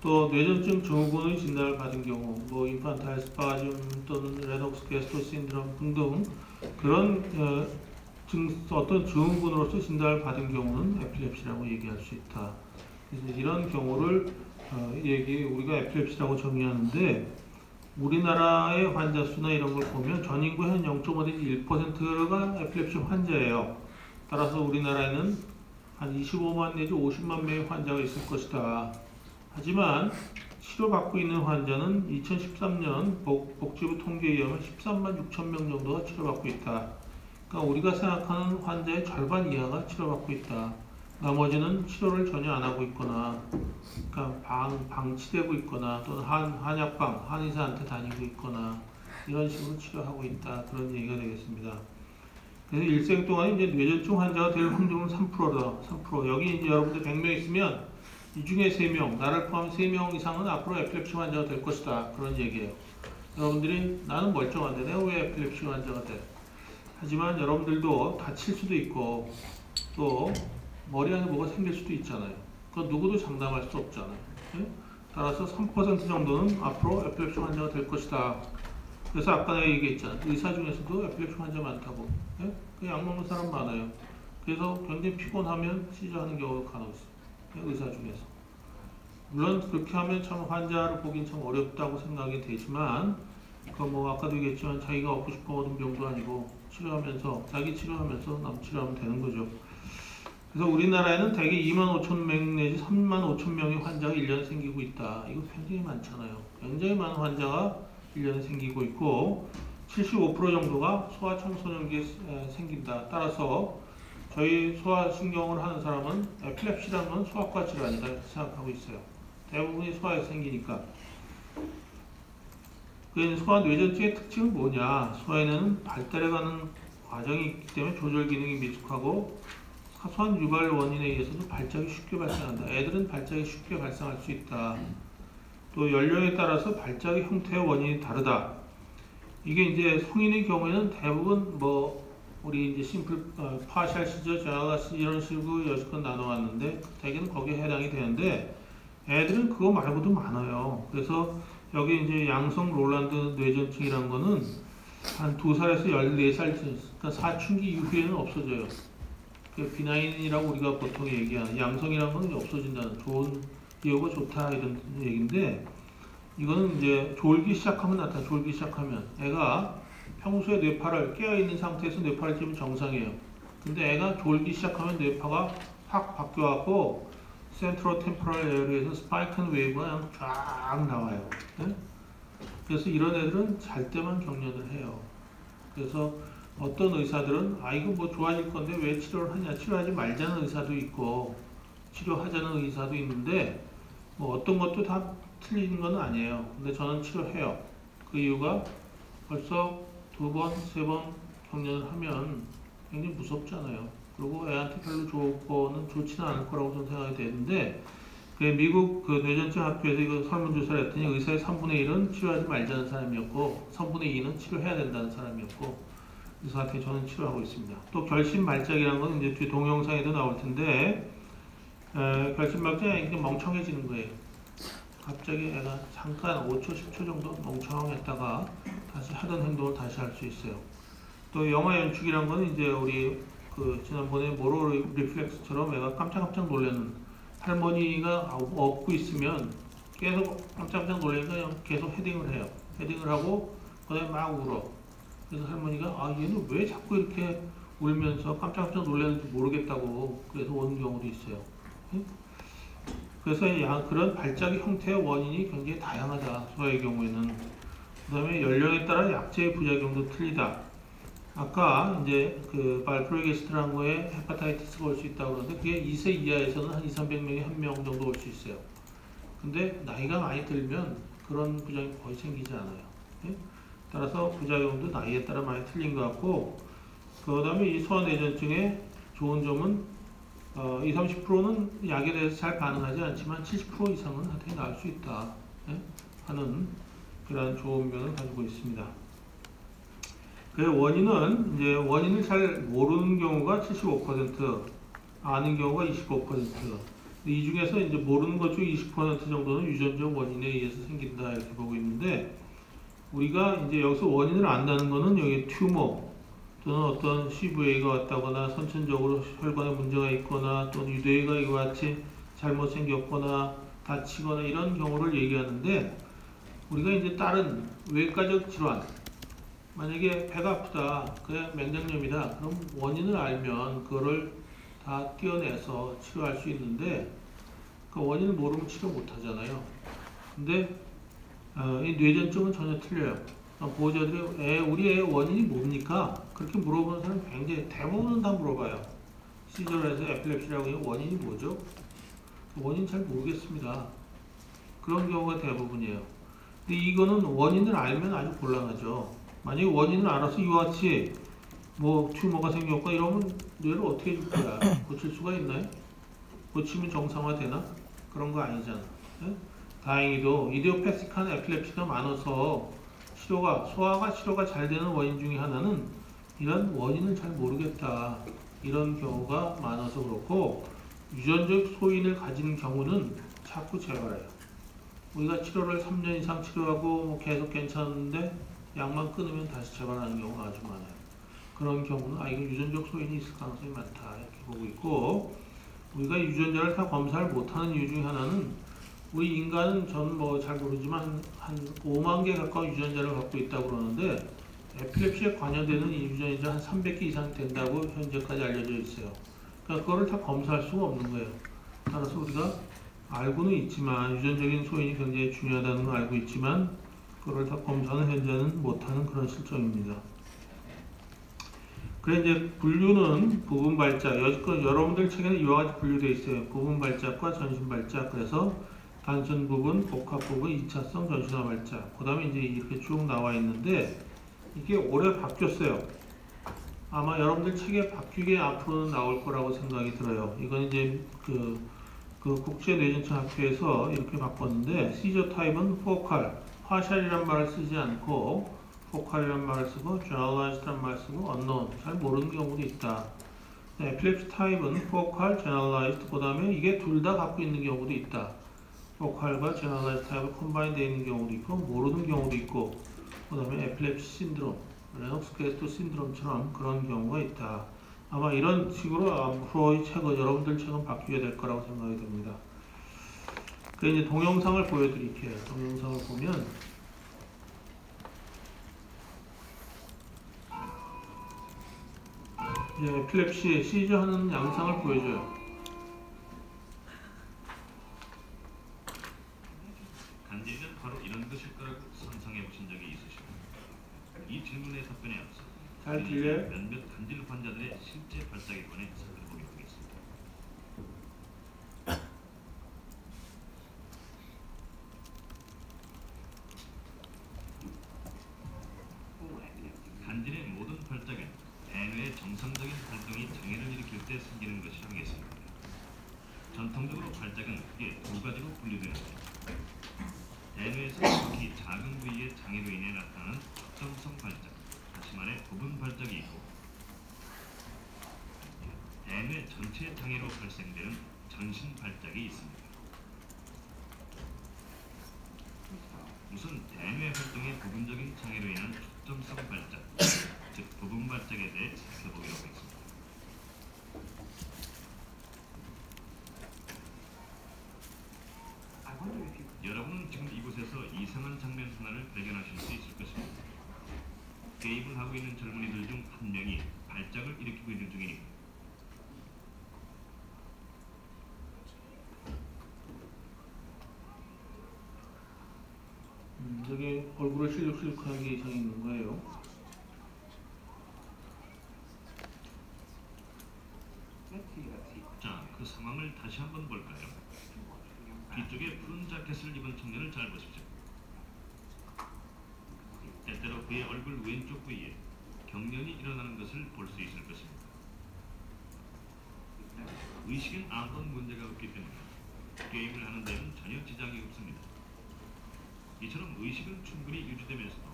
또 뇌전증 증후군의 진단을 받은 경우, 뭐 인판타일 스파즘 또는 레녹스 게스토 신드롬 등등 그런 어떤 증후군으로서 진단을 받은 경우는 에필랩시라고 얘기할 수 있다. 그래서 이런 경우를 우리가 에필랩시라고 정의하는데, 우리나라의 환자 수나 이런 걸 보면 전 인구 한 0.1%가 에필랩시 환자예요. 따라서 우리나라에는 한 25만 내지 50만 명의 환자가 있을 것이다. 하지만 치료받고 있는 환자는 2013년 복지부 통계에 의하면 13만 6천 명 정도가 치료받고 있다. 그러니까 우리가 생각하는 환자의 절반 이하가 치료받고 있다. 나머지는 치료를 전혀 안 하고 있거나, 그러니까 방치되고 있거나 또는 한약방, 한의사한테 다니고 있거나 이런 식으로 치료하고 있다. 그런 얘기가 되겠습니다. 그래서 일생 동안 이제 뇌전증 환자가 될 확률은 3%다. 3%. 여기 이제 여러분들 100명 있으면 이 중에 3명, 나를 포함 3명 이상은 앞으로 에필랩시 환자가 될 것이다. 그런 얘기예요. 여러분들이 나는 멀쩡한데 내가 왜 에필랩시 환자가 돼? 하지만 여러분들도 다칠 수도 있고 또 머리 안에 뭐가 생길 수도 있잖아요. 그건 누구도 장담할 수 없잖아요. 예? 따라서 3% 정도는 앞으로 에필랩시 환자가 될 것이다. 그래서 아까 내가 얘기했잖아. 의사 중에서도 에필랩시 환자 많다고. 예? 그 약 먹는 사람 많아요. 그래서 굉장히 피곤하면 시저하는 경우가 간혹 있어요. 예? 의사 중에서. 물론 그렇게 하면 참 환자를 보긴 참 어렵다고 생각이 되지만, 그 뭐 아까도 얘기했지만 자기가 얻고 싶어 얻은 병도 아니고 치료하면서 자기 치료하면서 남 치료하면 되는 거죠. 그래서 우리나라에는 대개 2만 5천 명 내지 3만 5천 명의 환자가 1년에 생기고 있다. 이거 굉장히 많잖아요. 굉장히 많은 환자가 1년에 생기고 있고 75% 정도가 소아청소년기에 생긴다. 따라서 저희 소아신경을 하는 사람은 에필랩시라는 건 소아과 질환이다 이렇게 생각하고 있어요. 대부분이 소아에 생기니까. 소아 뇌전증의 특징은 뭐냐? 소아에는 발달해가는 과정이 있기 때문에 조절 기능이 미숙하고 사소한 유발 원인에 의해서도 발작이 쉽게 발생한다. 애들은 발작이 쉽게 발생할 수 있다. 또 연령에 따라서 발작의 형태와 원인이 다르다. 이게 이제 성인의 경우에는 대부분 뭐 우리 이제 심플 파셜 시저, 자가시 이런 식으로 여지껏 나눠왔는데 대개는 거기에 해당이 되는데, 애들은 그거 말고도 많아요. 그래서 여기 이제 양성 롤란드 뇌전증이라는 거는 한 2살에서 14살, 그러니까 사춘기 이후에는 없어져요. 비나인이라고 우리가 보통 얘기하는, 양성이라는 건 없어진다는, 좋은 기호가 좋다 이런 얘기인데, 이거는 이제 졸기 시작하면 나타나. 졸기 시작하면 애가 평소에 뇌파를 깨어있는 상태에서 뇌파를 찌면 정상이에요. 근데 애가 졸기 시작하면 뇌파가 확 바뀌어갖고 센트럴 템포럴 에어리에서 스파이크 웨이브가 그냥 쫙 나와요. 네? 그래서 이런 애들은 잘 때만 경련을 해요. 그래서 어떤 의사들은 이거 뭐 좋아질 건데 왜 치료를 하냐, 치료하지 말자는 의사도 있고 치료하자는 의사도 있는데, 뭐 어떤 것도 다 틀린 건 아니에요. 근데 저는 치료해요. 그 이유가 벌써 2번, 3번 경련을 하면 굉장히 무섭잖아요. 그리고 애한테 별로 좋고는 좋지는 않을 거라고 저는 생각이 되는데, 미국 그 뇌전증 학회에서 이거 설문조사를 했더니 의사의 3분의 1은 치료하지 말자는 사람이었고 3분의 2는 치료해야 된다는 사람이었고, 의사한테 저는 치료하고 있습니다. 또 결심 발작이라는 건 이제 뒤 동영상에도 나올 텐데, 결심 발작이 이렇게 멍청해지는 거예요. 갑자기 애가 잠깐 5초, 10초 정도 멍청했다가 다시 하던 행동을 다시 할 수 있어요. 또 영화 연출이란 건 이제 우리 그 지난번에 모로 리플렉스처럼 애가 깜짝깜짝 놀라는 할머니가 업고 있으면 계속 깜짝깜짝 놀라니까 그냥 계속 헤딩을 해요. 헤딩을 하고 그다음에 막 울어. 그래서 할머니가 얘는 왜 자꾸 이렇게 울면서 깜짝깜짝 놀라는지 모르겠다고 그래서 오는 경우도 있어요. 그래서 그런 발작의 형태의 원인이 굉장히 다양하다. 소아의 경우에는. 그 다음에 연령에 따라 약제의 부작용도 틀리다. 아까 이제 그 발프로게스트라는 거에 헤파타이티스가 올 수 있다고 그러는데 그게 2세 이하에서는 한 2,300명에 1명 정도 올 수 있어요. 근데 나이가 많이 들면 그런 부작용이 거의 생기지 않아요. 따라서 부작용도 나이에 따라 많이 틀린 것 같고, 그 다음에 이 소아내전증의 좋은 점은 20, 30%는 약에 대해서 잘 반응하지 않지만 70% 이상은 하여튼 나을 수 있다 하는 그런 좋은 면을 가지고 있습니다. 그 원인을 잘 모르는 경우가 75%, 아는 경우가 25%. 이 중에서 이제 모르는 것 중 20% 정도는 유전적 원인에 의해서 생긴다 이렇게 보고 있는데, 우리가 이제 여기서 원인을 안다는 거는 여기 튜머 또는 어떤 CVA가 왔다거나 선천적으로 혈관에 문제가 있거나 또는 유대가 이와 같이 잘못 생겼거나 다치거나 이런 경우를 얘기하는데, 우리가 이제 다른 외과적 질환, 만약에 배가 아프다, 그냥 맹장염이다, 그럼 원인을 알면 그거를 다 떼어내서 치료할 수 있는데 그 원인을 모르면 치료 못 하잖아요. 근데 이 뇌전증은 전혀 틀려요. 보호자들이 우리 애의 원인이 뭡니까? 그렇게 물어보는 사람 굉장히 대부분은 다 물어봐요. 시저에서 에필랩시라고 원인이 뭐죠? 원인 잘 모르겠습니다. 그런 경우가 대부분이에요. 근데 이거는 원인을 알면 아주 곤란하죠. 만약에 원인을 알아서 이와 같이 뭐 튜머가 생겼고 이러면 뇌를 어떻게 해줄 거야? 고칠 수가 있나요? 고치면 정상화되나? 그런 거 아니잖아. 네? 다행히도 이디오패틱한 에필랩시가 많아서 소아가 치료가 잘 되는 원인 중에 하나는 이런 원인을 잘 모르겠다. 이런 경우가 많아서 그렇고, 유전적 소인을 가진 경우는 자꾸 재발해요. 우리가 치료를 3년 이상 치료하고 뭐 계속 괜찮은데 약만 끊으면 다시 재발하는 경우가 아주 많아요. 그런 경우는 이거 유전적 소인이 있을 가능성이 많다 이렇게 보고 있고, 우리가 유전자를 다 검사를 못하는 이유 중에 하나는 우리 인간은 전 뭐 잘 모르지만 한 5만 개 가까운 유전자를 갖고 있다고 그러는데 에필랩시에 관여되는 이 유전자 한 300개 이상 된다고 현재까지 알려져 있어요. 그러니까 그거를 다 검사할 수가 없는 거예요. 따라서 우리가 알고는 있지만 유전적인 소인이 굉장히 중요하다는 걸 알고 있지만 그걸 다 검사는 현재는 못하는 그런 실정입니다. 그래 이제 분류는 부분 발작, 여러분들 책에는 이와 같이 분류되어 있어요. 부분 발작과 전신 발작. 그래서 단순 부분, 복합 부분, 2차성 전신화 발작. 그 다음에 이제 이렇게 쭉 나와 있는데 이게 올해 바뀌었어요. 아마 여러분들 책에 바뀌게 앞으로는 나올 거라고 생각이 들어요. 이건 이제 그 국제뇌전증 학회에서 이렇게 바꿨는데, 시저 타입은 포칼, 파샬이란 말을 쓰지 않고 포칼이란 말을 쓰고 generalized란 말을 쓰고 unknown, 잘 모르는 경우도 있다. 에필랩시 타입은 포칼, generalized, 그 다음에 이게 둘 다 갖고 있는 경우도 있다. 포칼과 generalized 타입이 컴바인 되어 있는 경우도 있고 모르는 경우도 있고, 그 다음에 에필랩시 신드롬, 레녹스 게스트 신드롬처럼 그런 경우가 있다. 아마 이런 식으로 앞으로 여러분들 책은 바뀌게 될 거라고 생각이 됩니다. 그 이제 동영상을 보여드릴게요. 동영상을 보면 이제 에필랩시 시저하는 양상을 보여줘요. 간질은 바로 이런 것일 거라고 상상해 보신 적이 있으십니까? 이 질문에 답변에 앞서 잘 들려요? 몇몇 간질 환자들의 실제 발작에 관해 살펴보기로 하겠습니다. 간질의 모든 발작은 대뇌의 정상적인 활동이 장애를 일으킬 때 생기는 것이 하겠습니다. 전통적으로 발작은 크게 두 가지로 분류되는데, 대뇌에서 특히 작은 부위의 장애로 인해 나타나는 특정성 발작, 다시 말해 부분 발작이 있고, 대뇌 전체 장애로 발생되는 전신 발작이 있습니다. 우선 대뇌 활동의 부분적인 장애로 인한 특정성 발작, 즉 부분 발작에 대해 살펴보기로 하겠습니다. 여러분은 지금 이곳에서 이상한 장면 하나를 발견하실 수 있을 것입니다. 게임을 하고 있는 젊은이들 중 한 명이 발작을 일으키고 있는 중이니 여기 얼굴을 실룩실룩하게 서 있는 거예요. 자, 그 상황을 다시 한번 볼까요? 뒤쪽에 푸른 자켓을 입은 청년을 잘 보십시오. 때때로 그의 얼굴 왼쪽 부위에 경련이 일어나는 것을 볼 수 있을 것입니다. 의식엔 아무런 문제가 없기 때문에 게임을 하는 데는 전혀 지장이 없습니다. 이처럼 의식은 충분히 유지되면서도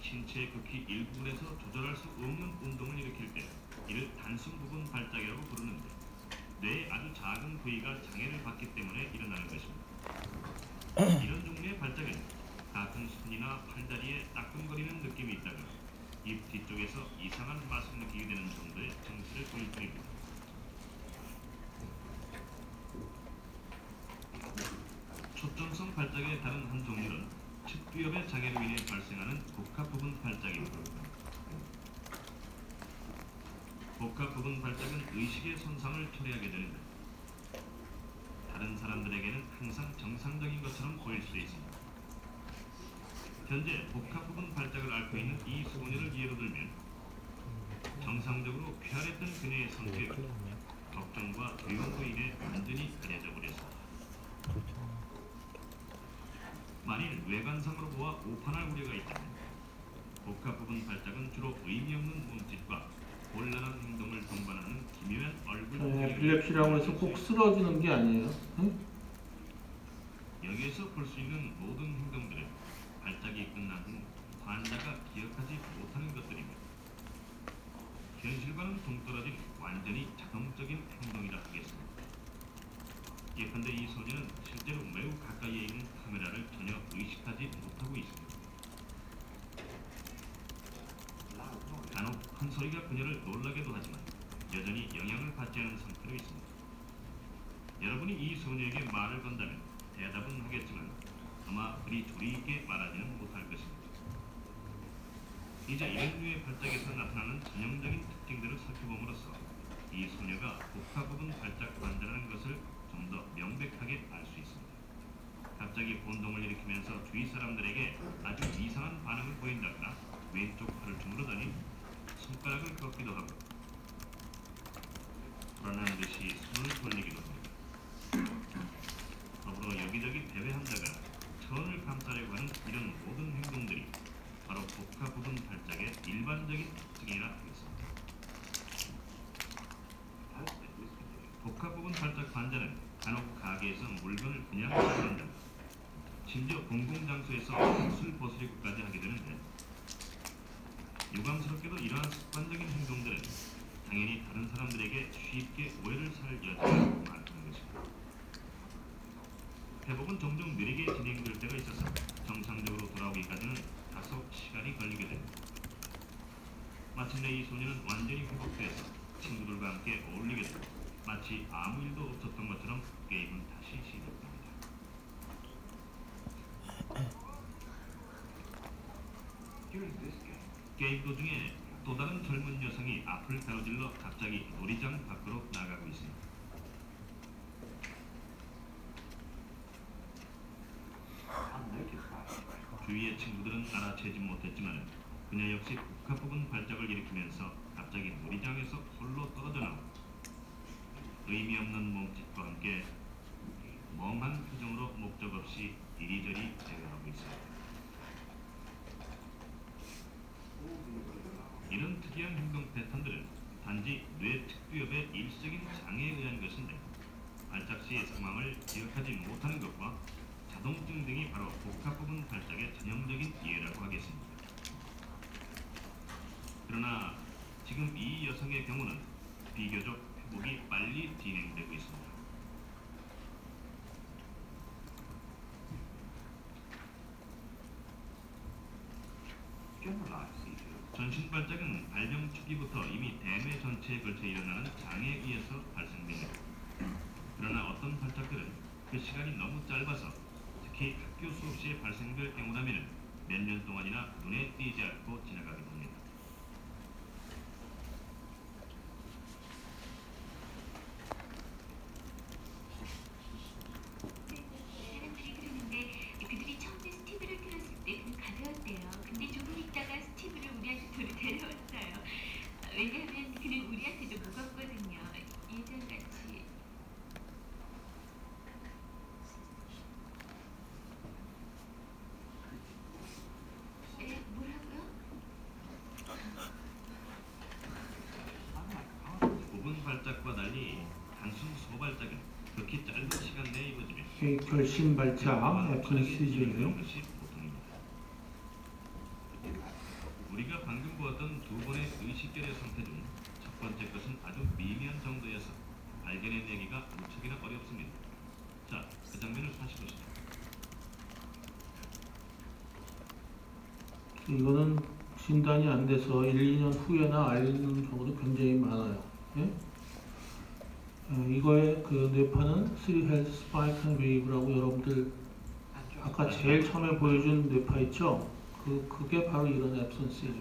신체의 극히 일부분에서 조절할 수 없는 운동을 일으킬 때 이를 단순 부분 발작이라고 부르는데 뇌의 아주 작은 부위가 장애를 받기 때문에 일어나는 것입니다. 이런 종류의 발작은 가끔 손이나 팔다리에 따끔거리는 느낌이 있다가 입 뒤쪽에서 이상한 맛을 느끼게 되는 정도의 증세를 보일 뿐입니다. 초점성 발작의 다른 한 종류는 측두엽의 장애로 인해 발생하는 복합 부분 발작입니다. 복합 부분 발작은 의식의 손상을 초래하게 되는데 다른 사람들에게는 항상 정상적인 것처럼 보일 수 있습니다. 현재 복합 부분 발작을 앓고 있는 이 소녀를 예로 들면 정상적으로 쾌활했던 그녀의 성격이 걱정과 두려움으로 인해 완전히 가려져 버렸습니다. 만일 외관상으로 보아 오판할 우려가 있다면 복합 부분 발작은 주로 의미 없는 몸짓과 곤란한 행동을 동반하는 기묘한 얼굴 에필lep시라고 해서 꼭 쓰러지는 게 아니에요. 응? 여기에서 볼 수 있는 모든 행동들은 발작이 끝난 후 환자가 기억하지 못하는 것들입니다. 현실과는 동떨어진 완전히 자동적인 행동이라 하겠습니다. 예컨대 이 소녀는 실제로 매우 가까이에 있는 카메라를 전혀 의식하지 못하고 있습니다. 간혹 큰 소리가 그녀를 놀라게도 하지만 여전히 영향을 받지 않은 상태로 있습니다. 여러분이 이 소녀에게 말을 건다면 대답은 하겠지만 아마 그리 조리 있게 말하지는 못할 것입니다. 이제 이런 류의 발작에서 나타나는 전형적인 특징들을 살펴봄으로써 이 소녀가 복합 부분 발작 환자라는 것을 좀 더 명백하게 알 수 있습니다. 갑자기 본동을 일으키면서 주위 사람들에게 아주 이상한 반응을 보인다거나 왼쪽 팔을 주무르더니 손가락을 꺾기도 하고 불안한 듯이 손을 돌리기도 합니다. 더불어 여기저기 배회한다가 천을 감싸려고 하는 이런 모든 행동들이 바로 복합 부분 발작의 일반적인 특징이라 하겠습니다. 복합 부분 발작 환자는 간혹 가게에서 물건을 그냥 사는다. 심지어 공공장소에서 옷을 벗으려고까지 하게 되는데 유감스럽게도 이러한 습관적인 행동들은 당연히 다른 사람들에게 쉽게 오해를 살 여지가 많다는 것입니다. 회복은 종종 느리게 진행될 때가 있어서 정상적으로 돌아오기까지는 다소 시간이 걸리게 됩니다. 마침내 이 소녀는 완전히 회복돼서 친구들과 함께 어울리게 되고 마치 아무 일도 없었던 것처럼 게임은 다시 시작됩니다. 게임 도중에 또 다른 젊은 여성이 앞을 가로질러 갑자기 놀이장 밖으로 나가고 있습니다. 주위의 친구들은 알아채지 못했지만 그녀 역시 복합 부분 발작을 일으키면서 갑자기 놀이장에서 홀로 떨어져 나오고 의미 없는 몸짓과 함께 멍한 표정으로 목적 없이 이리저리 대화하고 있습니다. 이런 특이한 행동 패턴들은 단지 뇌 특두엽의 일시적인 장애에 의한 것인데 발작 시의 상황을 기억하지 못하는 것과 자동증 등이 바로 복합 부분 발작의 전형적인 예라고 하겠습니다. 그러나 지금 이 여성의 경우는 비교적 회복이 빨리 진행되고 있습니다. 전신 발작은 발병 초기부터 이미 대뇌 전체에 걸쳐 일어나는 장애에 의해서 발생됩니다. 그러나 어떤 발작들은 그 시간이 너무 짧아서 특히 학교 수업 시에 발생될 경우라면 몇 년 동안이나 눈에 띄지 않고 지나가기도 합니다. 사람들이 그러는데 그들이 처음에 스티브를 들었을 때 그는 가벼웠대요. 근데 조금 있다가 스티브를 우리한테 데려왔어요. 왜냐하면 그는 우리한테도 무겁거든요. 예전같이. 네, 뭐라고요? 좁은 발작과 달리 단순 소발작은 극히 짧은 시간 내에 이루어지며 이게 결심 발작 앱슨 시즈예요. 것이 보통입니다. 우리가 방금 보았던 두 번의 의식결의 상태 중 첫 번째 것은 아주 미미한 정도여서 발견해내기가 무척이나 어렵습니다. 자, 그 장면을 다시 보시죠. 이거는 진단이 안 돼서 1, 2년 후에나 알리는 경우도 굉장히 많아요. 예? 이거의 그 뇌파는 3헬스 스파이크 앤 웨이브라고 여러분들 아까 제일 처음에 보여준 뇌파 있죠? 그게 바로 이런 앱선스죠.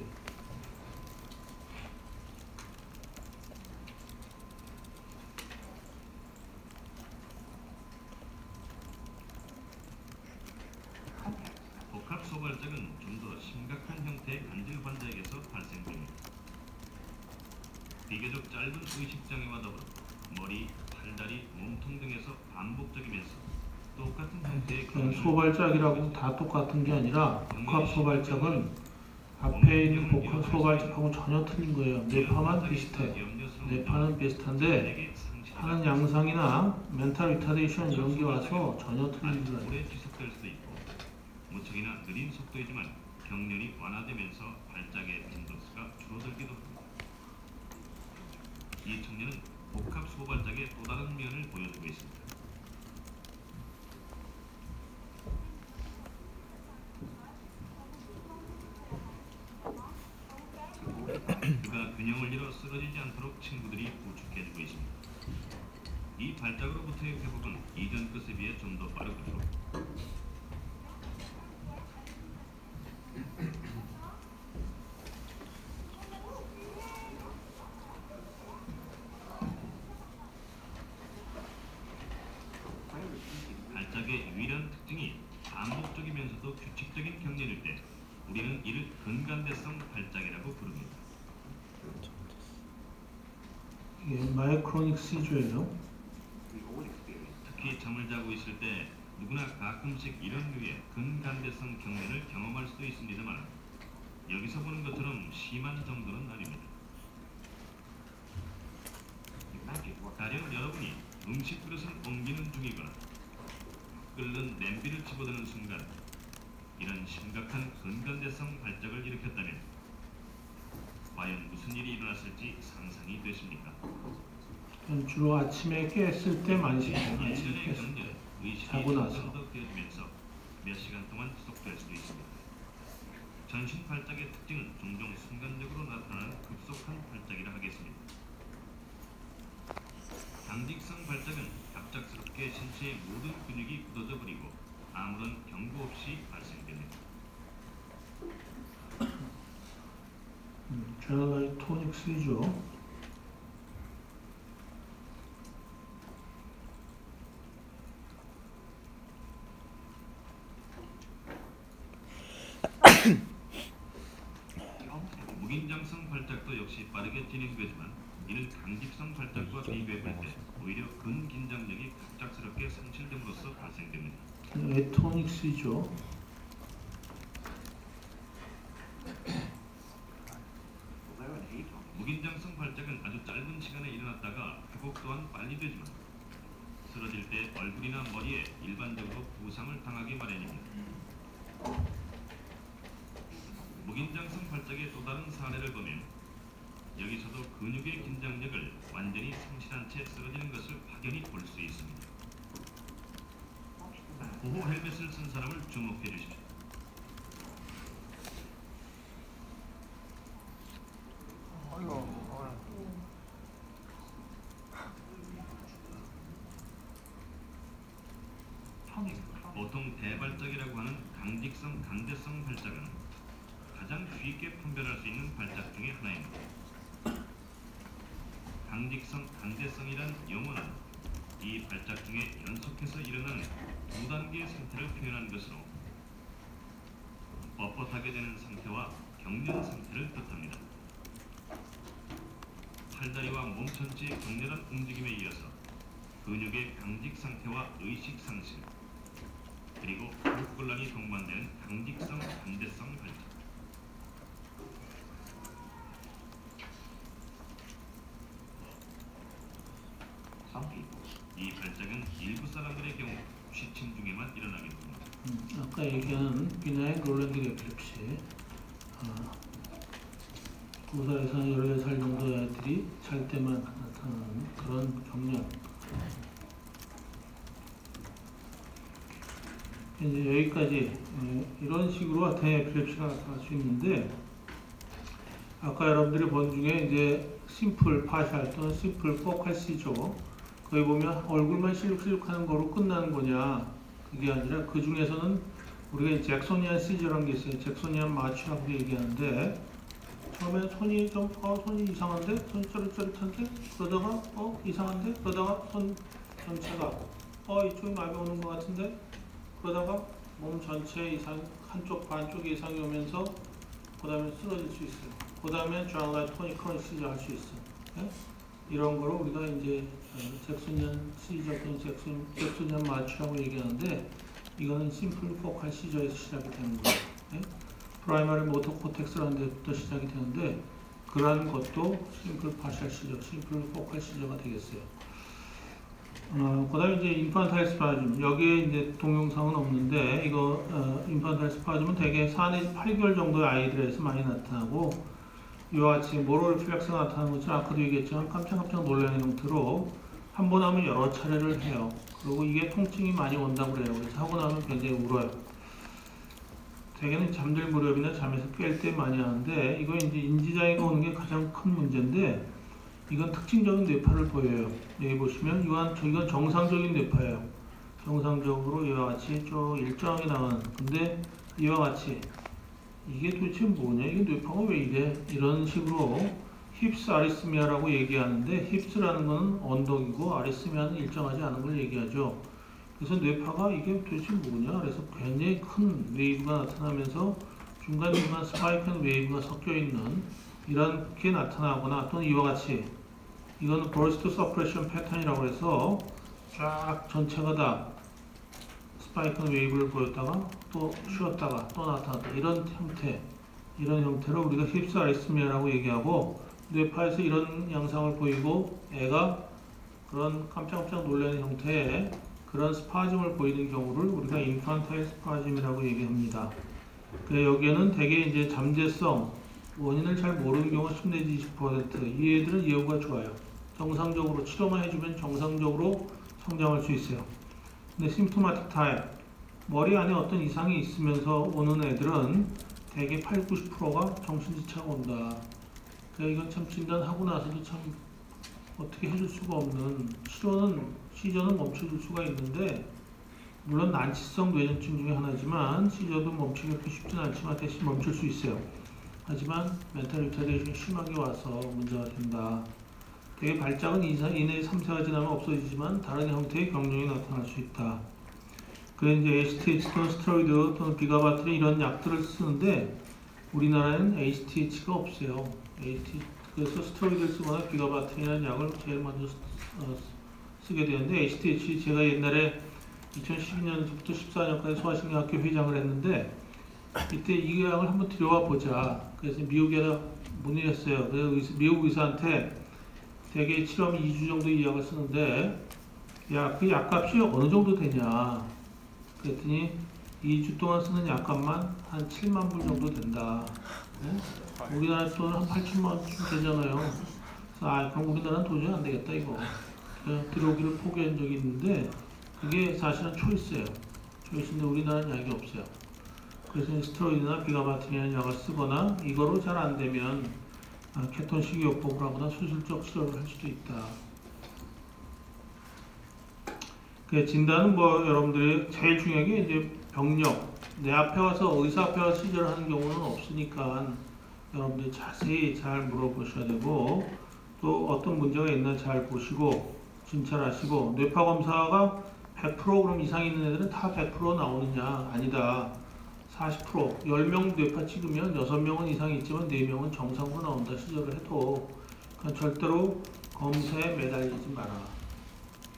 복합 소발작은 좀 더 심각한 형태의 간질 환자에게서 발생됩니다. 비교적 짧은 의식장애와 더불어 머리, 팔다리, 몸통 등에서 반복적이면서 똑같은 형태의 그냥 소발작이라고 다 똑같은 게 아니라 복합 소발작은 앞에 있는 복합 소발작하고 전혀 틀린 거예요. 뇌파만 비슷해. 뇌파는 비슷한데 하는 양상이나 멘탈 리타데이션 이런 게 와서 전혀 틀린 거예요. 오래 지속될 수도 있고 무척이나 느린 속도이지만 경련이 완화되면서 발작의 빈도수가 줄어들기도 합니다. 이 청년은 복합 소발작의 또 다른 면을 보여주고 있습니다. 그가 균형을 잃어 쓰러지지 않도록 친구들이 부축해주고 있습니다. 이 발작으로부터의 회복은 이전 것에 비해 좀 더 빠르고요. 발작의 유일한 특징이 반복적이면서도 규칙적인 경련일 때 우리는 이를 근간대성 발작이라고 부릅니다. 이게 마이크로닉 시주예요. 특히 잠을 자고 있을 때 누구나 가끔씩 이런 류의 근간대성 경련을 경험할 수도 있습니다만 여기서 보는 것처럼 심한 정도는 아닙니다. 가령 여러분이 음식 그릇을 옮기는 중이거나 끓는 냄비를 집어드는 순간 이런 심각한 근간대성 발작을 일으켰다면 과연 무슨 일이 일어났을지 상상이 되십니까? 주로 아침에 깼을 때 많이 생겨요. 일련의 경련, 의식이 자고 나서. 선덕되어지면서 몇 시간 동안 지속될 수도 있습니다. 전신 발작의 특징은 종종 순간적으로 나타나는 급속한 발작이라 하겠습니다. 당직성 발작은 갑작스럽게 신체의 모든 근육이 굳어져 버리고 아무런 경고 없이 발생됩니다. 제너럴 토닉 시주. 무긴장성 발작도 역시 빠르게 진행되지만 이는 강직성 발작과 비교해볼 때 오히려 근긴장력이 갑작스럽게 상실됨으로써 발생됩니다. 에토닉 시주. 무긴장성 발작은 아주 짧은 시간에 일어났다가 회복 또한 빨리 되지만 쓰러질 때 얼굴이나 머리에 일반적으로 부상을 당하기 마련입니다. 무긴장성 발작의 또 다른 사례를 보면 여기서도 근육의 긴장력을 완전히 상실한 채 쓰러지는 것을 확연히 볼 수 있습니다. 보호 헬멧을 쓴 사람을 주목해 주십시오. 보통 대발작이라고 하는 강직성, 강제성 발작은 가장 쉽게 분별할 수 있는 발작 중의 하나입니다. 강직성, 강제성이란 용어는 이 발작 중에 연속해서 일어나는 두 단계의 상태를 표현한 것으로 뻣뻣하게 되는 상태와 격렬한 상태를 뜻합니다. 팔다리와 몸 전체의 격렬한 움직임에 이어서 근육의 강직 상태와 의식 상실, 그리고 혈관란이 동반되는 강직성, 강제성 발작. 이 발작은 일부 사람들의 경우 취침 중에만 일어나게 됩니다. 아까 얘기한 비나인 롤랜드 에필lep시, 9살에서 14살 정도 아이들이 잘 때만 나타나는 그런 경련. 이제 여기까지 이런 식으로 아테네 에필lep시가 나타날 수 있는데, 아까 여러분들이 본 중에 이제 심플 파샬 또는 심플 포칼 시저, 거기 보면 얼굴만 실룩실룩하는 거로 끝나는 거냐, 그게 아니라 그 중에서는 우리가 잭소니안 시저라는 게 있어요. 잭소니안 마취라고 얘기하는데, 처음에 손이 좀 손이 이상한데, 손이 쩌릿쩌릿한데, 그러다가 이상한데, 그러다가 손 전체가 이쪽이 마비 오는 것 같은데, 그러다가 몸 전체 이상, 한쪽 반쪽이 이상이 오면서 그 다음에 쓰러질 수 있어요. 그 다음에 좌우가 토니크런 시저 할 수 있어. 네? 이런 거로 우리가 이제 잭소니안 시저 또는 잭소니안 마취라고 얘기하는데, 이거는 심플 포칼 시저에서 시작이 되는 거예요. 네? 프라이머리 모터 코텍스라는 데부터 시작이 되는데, 그러한 것도 심플 파셜 시저, 심플 포칼 시저가 되겠어요. 그 다음에 이제 인판타일 스파즘, 여기에 이제 동영상은 없는데, 이거 인판타일 스파즘은 대개 4 내지 8개월 정도의 아이들에서 많이 나타나고, 이와 같이 모럴 필락스가 나타나는 것처럼 아까도 얘기했지만 깜짝깜짝 놀라는 형태로 한 번 하면 여러 차례를 해요. 그리고 이게 통증이 많이 온다고 그래요. 그래서 하고 나면 굉장히 울어요. 대개는 잠들 무렵이나 잠에서 깰 때 많이 하는데, 이거 이제 인지장애가 오는 게 가장 큰 문제인데, 이건 특징적인 뇌파를 보여요. 여기 보시면 이건 정상적인 뇌파예요. 정상적으로 이와 같이 쭉 일정하게 나가는. 근데 이와 같이 이게 도대체 뭐냐? 이게 뇌파가 왜 이래? 이런 식으로 힙스 아리스미아라고 얘기하는데, 힙스라는 거는 언덕이고 아리스미아는 일정하지 않은 걸 얘기하죠. 그래서 뇌파가 이게 도대체 뭐냐? 그래서 굉장히 큰 웨이브가 나타나면서 중간중간 스파이크 웨이브가 섞여 있는 이렇게 나타나거나, 또는 이와 같이 이거는 버스트 서프레션 패턴이라고 해서 쫙 전체가 다 스파이크 웨이브를 보였다가 또 쉬었다가 또 나타났다, 이런 형태로 우리가 힙스 아리스미아라고 얘기하고, 뇌파에서 이런 양상을 보이고 애가 그런 깜짝깜짝 놀라는 형태의 그런 스파즘을 보이는 경우를 우리가 인판타일 스파즘이라고 얘기합니다. 여기에는 대개 이제 잠재성 원인을 잘 모르는 경우가 10 내지 20%. 이 애들은 예후가 좋아요. 정상적으로 치료만 해주면 정상적으로 성장할 수 있어요. 근데 심토마틱 타입, 머리 안에 어떤 이상이 있으면서 오는 애들은 대개 80-90%가 정신지체가 온다. 이건 참 진단하고 나서도 참 어떻게 해줄 수가 없는, 시저는 멈춰줄 수가 있는데, 물론 난치성 뇌전증 중에 하나지만 시저도 멈추기 그렇게 쉽진 않지만 대신 멈출 수 있어요. 하지만 멘탈 리타데이션이 심하게 와서 문제가 된다. 되게 발작은 이내 3-4가 지나면 없어지지만 다른 형태의 경련이 나타날 수 있다. 그래서 이제 ACTH 또는 스테로이드 또는 비가바트린 이런 약들을 쓰는데, 우리나라에는 ACTH가 없어요. 그래서 스테로이드를 쓰거나 비가바트린이라는 약을 제일 먼저 쓰게 되는데, ACTH 제가 옛날에 2012년부터 14년까지 소아신경학회 회장을 했는데, 이때 이 약을 한번 들여와 보자. 그래서 미국에다 문의를 했어요. 그래서 미국 의사한테 대개 실험 2주 정도 이 약을 쓰는데, 그 약값이 어느 정도 되냐 그랬더니 2주 동안 쓰는 약값만 한 7만 불 정도 된다. 네? 우리나라 돈은 한 8천만 원쯤 되잖아요. 그래서 그럼 우리나라는 도저히 안 되겠다 이거. 들어오기를 포기한 적이 있는데, 그게 사실은 초이스예요. 초이스인데 우리나라는 약이 없어요. 그래서 스테로이드나 비가바트린이라는 약을 쓰거나, 이거로 잘 안 되면 케톤 식이요법을 하거나 수술적 치료를 할 수도 있다. 그 진단은 뭐 여러분들이 제일 중요한 게 이제 병력, 내 앞에 와서 의사 앞에 와서 시술을 하는 경우는 없으니까 여러분들이 자세히 잘 물어보셔야 되고, 또 어떤 문제가 있나 잘 보시고 진찰하시고, 뇌파 검사가 100% 그럼 이상 있는 애들은 다 100% 나오느냐? 아니다. 40%, 10명 뇌파 찍으면 6명은 이상이 있지만 4명은 정상으로 나온다. 시절을 해도. 그러니까 절대로 검사에 매달리지 마라.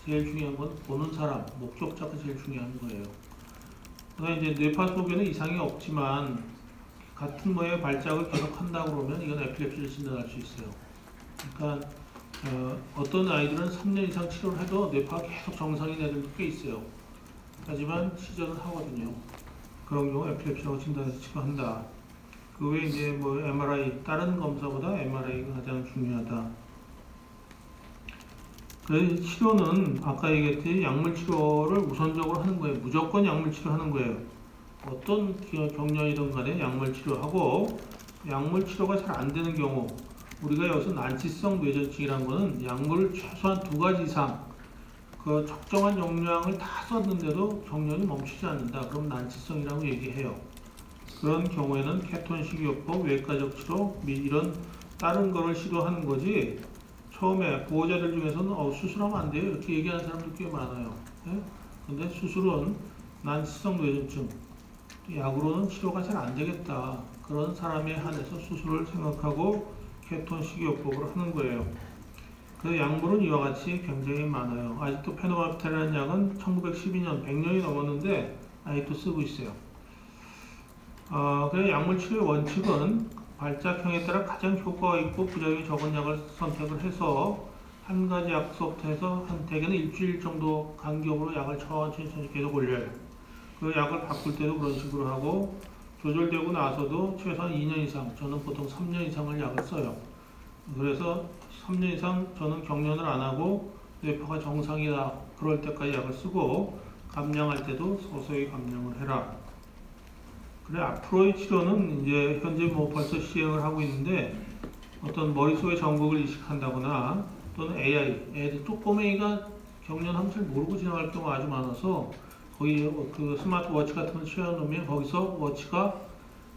제일 중요한 건 보는 사람, 목격자가 제일 중요한 거예요. 그러니까 이제 뇌파 속에는 이상이 없지만 같은 모의 발작을 계속 한다고 그러면 이건 에필lep시를 진단할 수 있어요. 그러니까 어떤 아이들은 3년 이상 치료를 해도 뇌파가 계속 정상인 애들도 꽤 있어요. 하지만 시전을 하거든요. 그런 경우 에필lep시라고 진단해서 치료한다. 그 외에 이제 뭐 MRI, 다른 검사보다 MRI가 가장 중요하다. 그래서 치료는 아까 얘기했듯이 약물 치료를 우선적으로 하는 거예요. 무조건 약물 치료하는 거예요. 어떤 경련이든 간에 약물 치료하고, 약물 치료가 잘 안 되는 경우, 우리가 여기서 난치성 뇌전증이라는 거는 약물을 최소한 2가지 이상 그 적정한 용량을 다 썼는데도 경련이 멈추지 않는다. 그럼 난치성이라고 얘기해요. 그런 경우에는 케톤 식이요법, 외과적 치료 및 이런 다른 거를 시도하는 거지, 처음에 보호자들 중에서는 수술하면 안 돼요 이렇게 얘기하는 사람들 꽤 많아요. 예? 근데 수술은 난치성 뇌전증, 약으로는 치료가 잘 안 되겠다. 그런 사람에 한해서 수술을 생각하고 케톤 식이요법을 하는 거예요. 그 약물은 이와 같이 굉장히 많아요. 아직도 페노바르비탈이라는 약은 1912년, 100년이 넘었는데 아직도 쓰고 있어요. 그래서 약물 치료의 원칙은 발작형에 따라 가장 효과가 있고 부작용이 적은 약을 선택을 해서 한 가지 약서부터 해서 대개는 일주일 정도 간격으로 약을 천천히 계속 올려요. 그 약을 바꿀 때도 그런 식으로 하고, 조절되고 나서도 최소한 2년 이상, 저는 보통 3년 이상을 약을 써요. 그래서 3년 이상 저는 경련을 안 하고 뇌파가 정상이다 그럴 때까지 약을 쓰고, 감량할 때도 서서히 감량을 해라. 그래, 앞으로의 치료는 이제 현재 뭐 벌써 시행을 하고 있는데, 어떤 머릿속의 정보를 이식한다거나 또는 AI, 애들 쪼꼬맹이가 경련하면 잘 모르고 지나갈 경우가 아주 많아서 거의 그 스마트워치 같은 걸 채워놓으면 거기서 워치가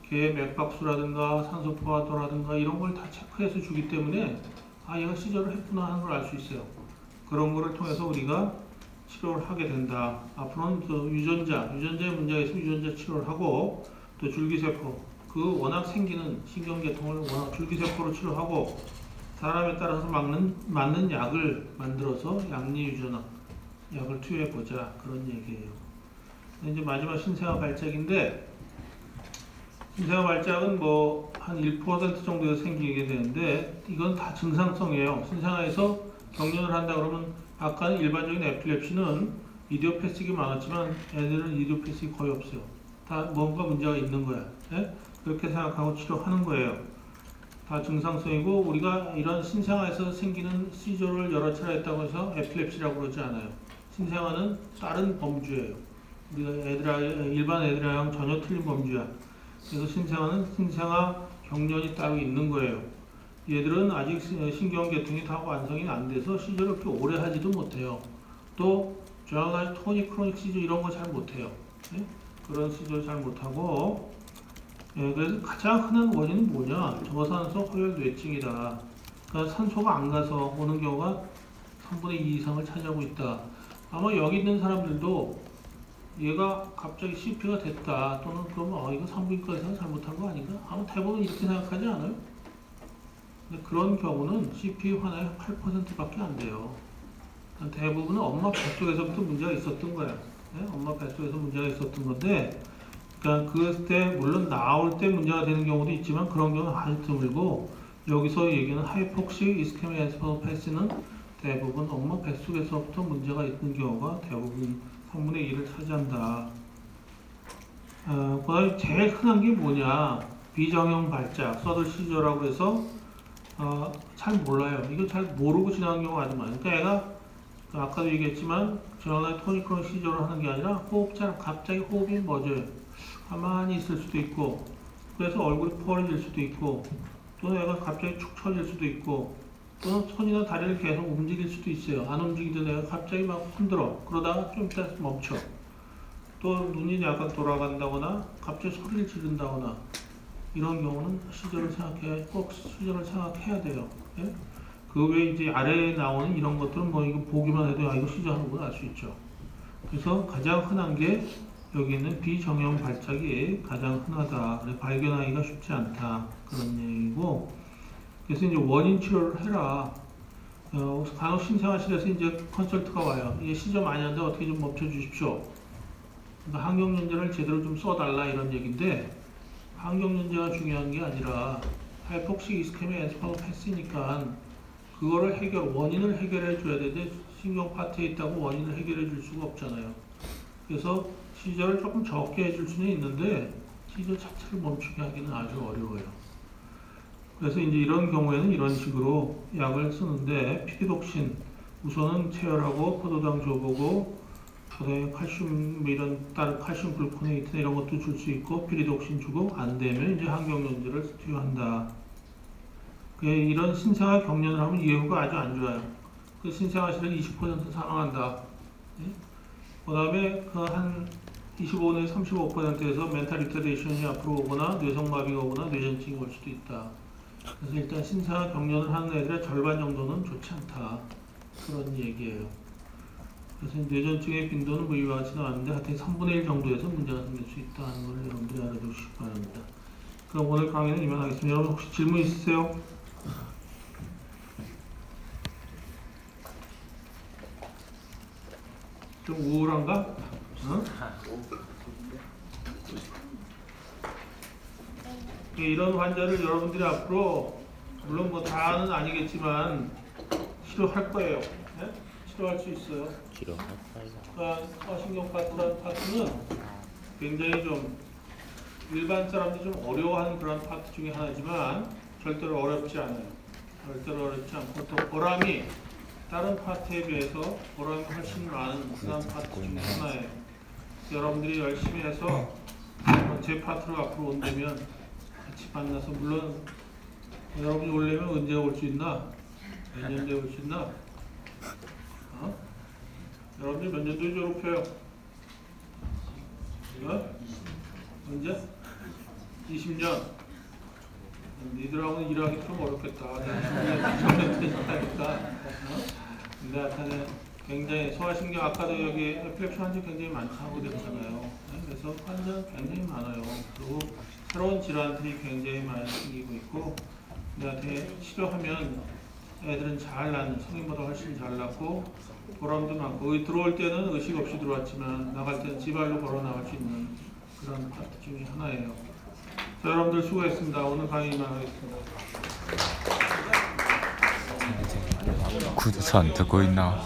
걔의 맥박수라든가 산소 포화도라든가 이런 걸 다 체크해서 주기 때문에 얘가 시저를 했구나 하는 걸 알 수 있어요. 그런 거를 통해서 우리가 치료를 하게 된다. 앞으로는 그 유전자에 문제가 있으면 유전자 치료를 하고, 또 줄기세포, 그 워낙 생기는 신경계통을 워낙 줄기세포로 치료하고, 사람에 따라서 맞는 약을 만들어서 양리유전학 약을 투여해보자, 그런 얘기예요. 이제 마지막 신생아 발작인데, 신생아 발작은 뭐 한 1% 정도에서 생기게 되는데, 이건 다 증상성이에요. 신생아에서 경련을 한다 그러면, 아까는 일반적인 에필lep시는 이디오패식이 많았지만 애들은 이디오패식이 거의 없어요. 다 뭔가 문제가 있는 거야. 예? 그렇게 생각하고 치료하는 거예요. 다 증상성이고, 우리가 이런 신생아에서 생기는 시저를 여러 차례 했다고 해서 에필lep시라고 그러지 않아요. 신생아는 다른 범주예요. 우리가 일반 애들이랑 전혀 틀린 범주야. 그래서 신생아는 신생아 경련이 따로 있는 거예요. 얘들은 아직 신경계통이 다 완성이 안 돼서 시저를 그렇게 오래 하지도 못해요. 또 저항하지 토닉, 크로닉 시저 이런 거 잘 못해요. 네? 그런 시저 잘 못하고, 그래서 가장 흔한 원인은 뭐냐? 저산소 허혈 뇌증이다. 그러니까 산소가 안 가서 오는 경우가 3분의 2 이상을 차지하고 있다. 아마 여기 있는 사람들도 얘가 갑자기 CP가 됐다, 또는 그러면 이거 산부인과 의사가 잘못한 거 아닌가? 아마 대부분 이렇게 생각하지 않아요? 근데 그런 경우는 CP 환자의 8%밖에 안 돼요. 대부분은 엄마 뱃속에서부터 문제가 있었던 거야. 네? 엄마 뱃속에서 문제가 있었던 건데, 그러니까 그때 물론 나올 때 문제가 되는 경우도 있지만 그런 경우는 아주 드물고, 여기서 얘기하는 하이폭시 이스케믹 엔세팔로패시는 대부분 엄마 뱃속에서부터 문제가 있는 경우가 대부분 3분의 1을 차지한다. 그다음에 제일 흔한 게 뭐냐? 비정형 발작, 서들 시저라고 해서 잘 몰라요. 이거 잘 모르고 지나간 경우가 아주 많아요. 그러니까 애가 아까도 얘기했지만 저항의 토닉 크로닉 시저를 하는 게 아니라 호흡처럼 갑자기 호흡이 멎어요. 가만히 있을 수도 있고, 그래서 얼굴이 펄해질 수도 있고, 또 애가 갑자기 축 처질 수도 있고, 또는 손이나 다리를 계속 움직일 수도 있어요. 안 움직이던 애가 갑자기 막 흔들어. 그러다가 좀 이따 멈춰. 또 눈이 약간 돌아간다거나 갑자기 소리를 지른다거나 이런 경우는 꼭 시저를 생각해야 돼요. 예? 그 외에 이제 아래에 나오는 이런 것들은 뭐 이거 보기만 해도 이거 시저 하는구나 알 수 있죠. 그래서 가장 흔한 게 여기 있는 비정형 발작이 가장 흔하다. 발견하기가 쉽지 않다. 그런 얘기고. 그래서 이제 원인 치료를 해라. 간혹 신생아실에서 이제 컨설트가 와요. 이게 시저 많이 하는데 어떻게 좀 멈춰 주십시오. 그러니까 항경련제를 제대로 좀 써달라 이런 얘기인데 항경련제가 중요한 게 아니라 하이폭식 이스케미아 엔세팔로패시니까 그거를 원인을 해결해 줘야 되는데 신경 파트에 있다고 원인을 해결해 줄 수가 없잖아요. 그래서 시저를 조금 적게 해줄 수는 있는데 시저 자체를 멈추게 하기는 아주 어려워요. 그래서 이제 이런 경우에는 이런 식으로 약을 쓰는데 피리독신 우선은 체열하고 포도당 줘보고 그다음에 칼슘 이런 다른 칼슘 글코네이트 이런 것도 줄 수 있고 피리독신 주고 안 되면 이제 항경련제를 투여한다. 이런 신생아 경련을 하면 예후가 아주 안 좋아요. 그 신생아실은 20% 사망한다. 그 다음에 그 한 25에서 35%에서 멘탈 리터레이션이 앞으로 오거나 뇌성마비가 오거나 뇌전증이 올 수도 있다. 그래서 일단 신생아 경련을 하는 애들의 절반 정도는 좋지 않다. 그런 얘기예요. 그래서 뇌전증의 빈도는 뭐 이와 같이 나왔는데 하여튼 3분의 1 정도에서 문제가 생길 수 있다는 걸 여러분들이 알아두시기 바랍니다. 그럼 오늘 강의는 이만하겠습니다. 여러분 혹시 질문 있으세요? 좀 우울한가? 어? 이런 환자를 여러분들이 앞으로 물론 뭐 다는 아니겠지만 치료할 거예요. 네? 치료할 수 있어요. 그러니까 서신경 파트라는 파트는 굉장히 좀 일반 사람들이 좀 어려워하는 그런 파트 중에 하나지만 절대로 어렵지 않아요. 절대로 어렵지 않고 또 보람이 다른 파트에 비해서 보람이 훨씬 많은 그런 파트 중에 하나예요. 여러분들이 열심히 해서 제 파트로 앞으로 온다면 같이 만나서 물론 여러분이 오려면 언제 올 수 있나? 몇 년도에 올 수 있나? 어? 여러분들 몇 년도에 졸업해요? 언제? 20년? 니들하고는 일하기 좀 어렵겠다. 근데 하여튼 굉장히 소화신경 아까도 여기 에필lep시 환자 굉장히 많다고 그랬잖아요. 그래서 환자는 굉장히 많아요. 그리고 새로운 질환들이 굉장히 많이 생기고 있고 근데 치료하면 애들은 잘 낫는 성인보다 훨씬 잘 낫고 보람도 많고 들어올 때는 의식 없이 들어왔지만 나갈 때는 지발로 걸어 나갈 수 있는 그런 파트 중에 하나예요. 자, 여러분들 수고했습니다. 오늘 강의 이만하겠습니다. 구두선 듣고 있나?